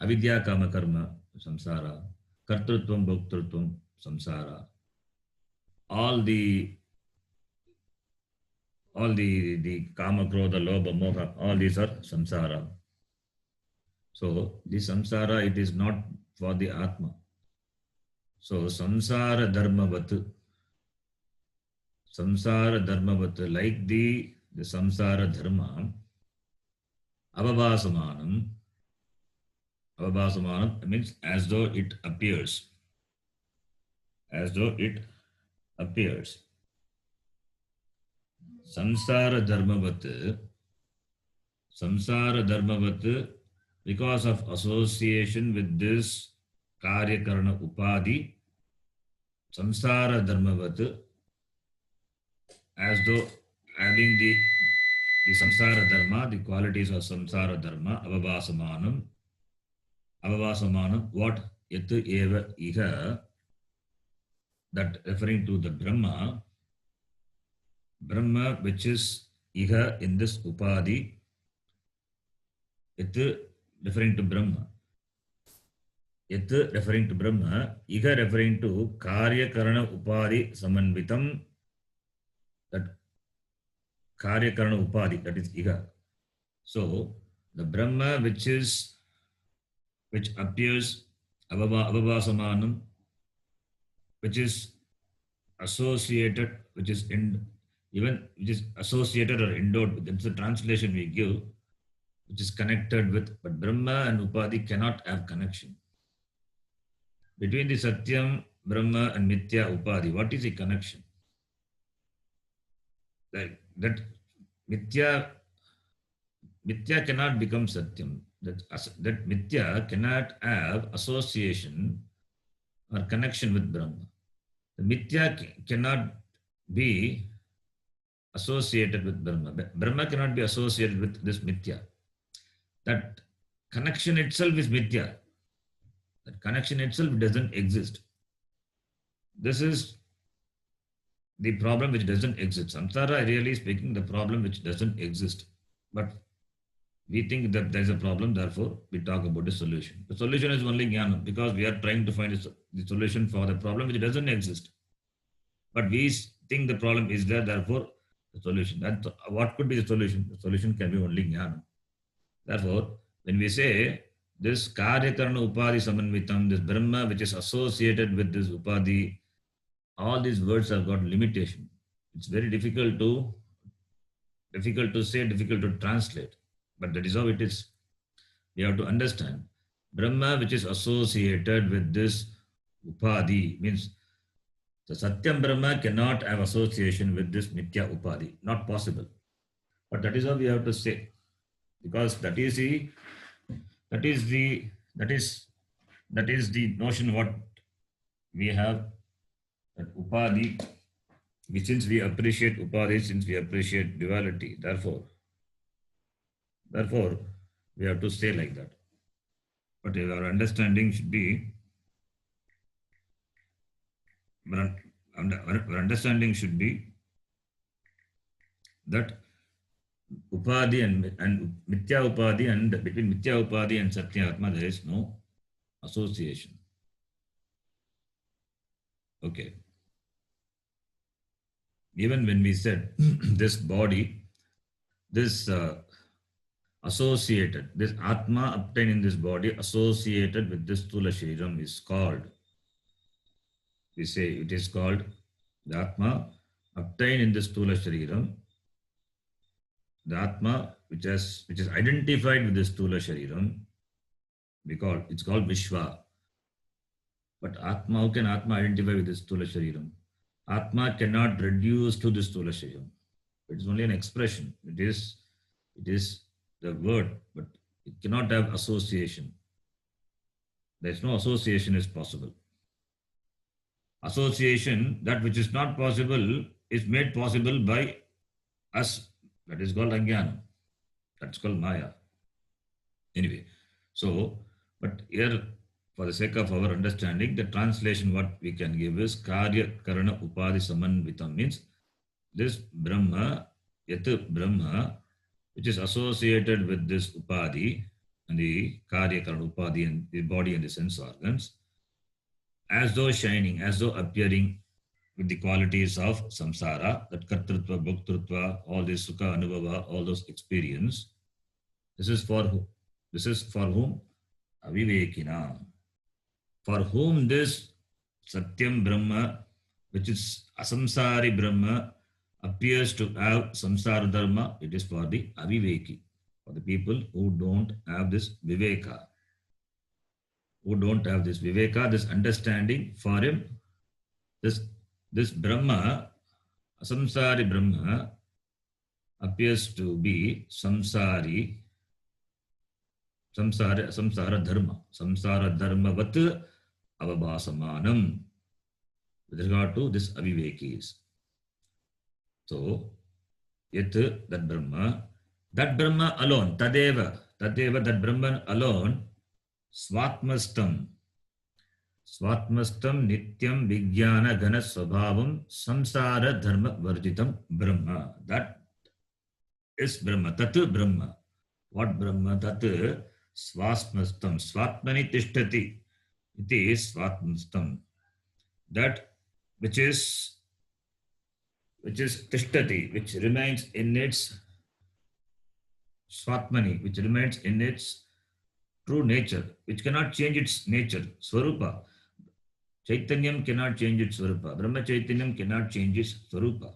Avidya, kama, karma, samsara. Kartrutvam, bhoktrutvam, samsara. All the kama, krodha, lobha, moha, all these are samsara. So the samsara, it is not for the atma. So samsara dharmavat, like the samsara dharma, avavasamanam means as though it appears. Samsara dharmavat, because of association with this karya karana upadhi, samsara dharmavat, as though having the samsara dharma, the qualities of samsara dharma, avavasamanam, what? Yat eva iha, that referring to the Brahma, Brahma, which is Iha in this Upadhi, it referring to Brahma. It referring to Brahma, Iha referring to Karya Karana Upadhi Samanvitam, that Karya Karana Upadhi, that is Iha. So, the Brahma which appears Avavasamanam, which is associated, which is associated or endowed with, that's the translation we give, which is connected with, but Brahma and Upadhi cannot have connection. Between the Satyam, Brahma and Mithya Upadhi, what is the connection? Like that Mithya cannot become Satyam. That Mithya cannot have association or connection with Brahma. The Mithya cannot be associated with Brahma. Brahma cannot be associated with this Mithya. That connection itself is Mithya. That connection itself doesn't exist. This is the problem which doesn't exist. Samsara, really speaking, the problem which doesn't exist. But we think that there is a problem, therefore we talk about the solution. The solution is only Jnana, because we are trying to find the solution for the problem which doesn't exist. But we think the problem is there, therefore the solution. And what could be the solution? The solution can be only Jnana. Therefore, when we say this Karya Karana Upadhi Samanvitam, this Brahma which is associated with this Upadhi, all these words have got limitation. It's very difficult to say, difficult to translate. But that is how it is. We have to understand. Brahma which is associated with this Upadhi means the Satyam Brahma cannot have association with this Mithya Upadhi. Not possible. But that is how we have to say. Because that is the notion what we have, that Upadhi, since we appreciate Upadhi, since we appreciate duality, therefore we have to say like that. But our understanding should be, that Upadhi and Mithya Upadhi, and between Mithya Upadhi and Satya Atma there is no association. Okay. Even when we said this body, this associated, this Atma obtained in this body associated with this Sthula Shariram is called, we say it is called the Atma obtained in this Sthula Shariram, the Atma which is identified with this Sthula Shariram, it's called Vishwa. But Atma, how can Atma identify with this Sthula Shariram? Atma cannot reduce to this Sthula Shariram. It is only an expression. It is the word, but it cannot have association. There is no association is possible. Association, that which is not possible, is made possible by us. That is called Ajnana. That's called Maya. Anyway, so, but here, for the sake of our understanding, the translation what we can give is Karya Karana Upadhi Samanvitam, means this Brahma, Yat Brahma, which is associated with this Upadhi and the Karya Karana Upadhi and the body and the sense organs, as though shining, as though appearing with the qualities of samsara, that kartrutva, bhoktrutva, all this sukha, anubhava, all those experience. This is for whom? Avivekina. For whom this Satyam Brahma, which is asamsari Brahma, appears to have samsara dharma, it is for the aviveki, for the people who don't have this viveka, who don't have this viveka, this understanding. For him, this Brahma, asamsari Brahma, appears to be samsara dharma vat avabhasamanam, with regard to this avivekis. So, that Brahma alone, tadeva, that Brahman alone, svatmastam. Swatmastam Nityam Vijnana Gana Swabhavam Samsara Dharma Varjitam Brahma. That is Brahma. Tat Brahma. What Brahma? Tat Swasmastam. Swatmani Tishtati. It is Swatmastam. That which is Tishtati, which remains in its Swatmani, which remains in its true nature, which cannot change its nature, Swarupa. Chaitanyam cannot change its Swarupa. Brahma Chaitanyam cannot change its Swarupa.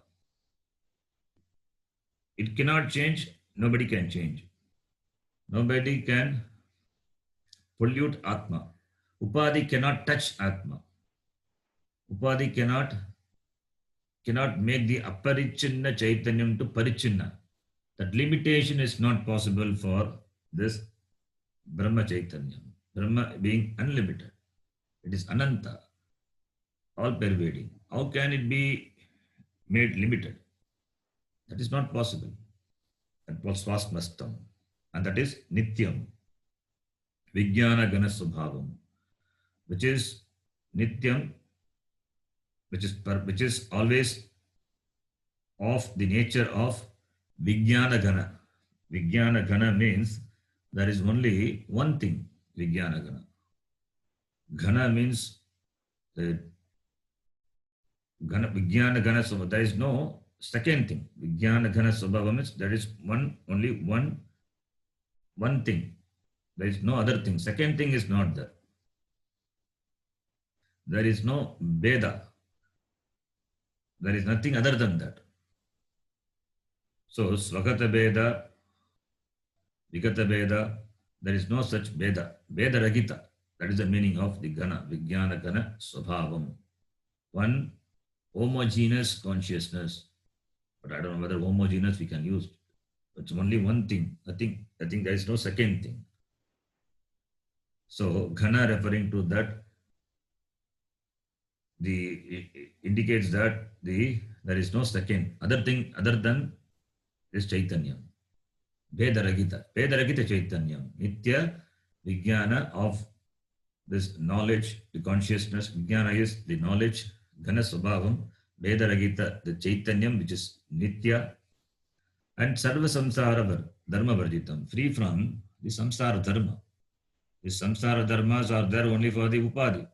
It cannot change, nobody can change. Nobody can pollute Atma. Upadhi cannot touch Atma. Upadhi cannot make the aparichinna Chaitanyam to parichinna. That limitation is not possible for this Brahma Chaitanya. Brahma being unlimited. It is Ananta, all pervading. How can it be made limited? That is not possible. That was Swasmastam. And that is Nityam. Vijnana Gana Subhavam. Which is Nityam, which is always of the nature of Vijnana Gana. Vijnana Gana means there is only one thing, Vijnana Gana. Gana means Vijnana Gana Subhava. There is no second thing. Vijnana Gana Subhava means there is only one thing. There is no other thing. Second thing is not there. There is no Veda. There is nothing other than that. So, Swagata Veda, Vigata Veda, there is no such Veda. Veda Ragita. That is the meaning of the Gana, Vijnana Gana Swabhavam. One homogeneous consciousness. But I don't know whether homogeneous we can use. It's only one thing. I think there is no second thing. So, Gana referring to that, indicates that there is no second other thing other than this Chaitanya. Veda Ragita Chaitanya. Nitya Vijnana of this knowledge, the consciousness. Vijnana is the knowledge. Gana Swabhavam. Veda Ragita, the Chaitanyam, which is Nitya. And Sarva Samsara Dharma Varjitam. Free from the Samsara Dharma. The Samsara Dharmas are there only for the Upadhi,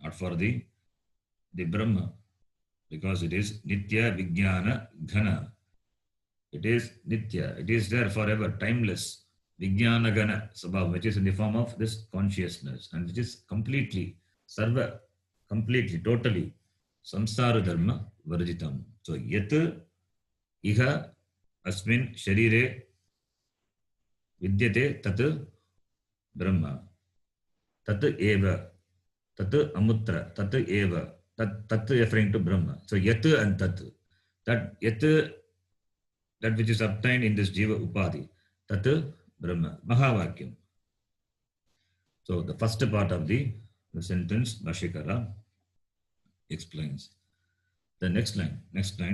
not for the Brahma, because it is Nitya Vijnana Ghana. It is Nitya. It is there forever, timeless. Vijnana Gana Sabhav, which is in the form of this consciousness and which is completely, sarva, completely, totally, samsara dharma varjitam. So, yat iha asmin sharire vidyate tat brahma. Tat eva, tat amutra, tat eva. Tat referring to Brahma. So yat and tat. That yat, that which is obtained in this Jiva Upadhi. Tat Brahma. Mahavakyam. So the first part of the sentence, Bhashyakara explains. The next line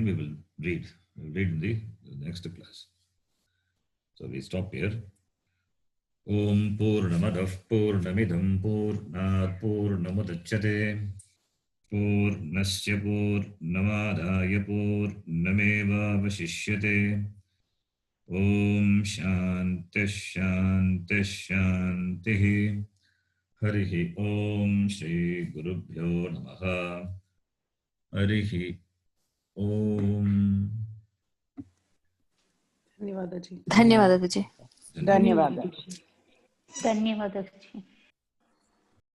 we will read. We will read in the next class. So we stop here. Om Purnamadav Purnamidam Purnat Purnamudachyate Purnasya Purnamadaya Purnameva Vashishyate. Om Shanti Shanti Shanti. Harihi Om Shri Gurubhyo Namaha. Harihi Om. धन्यवाद जी. धन्यवाद जी. धन्यवाद. धन्यवाद जी.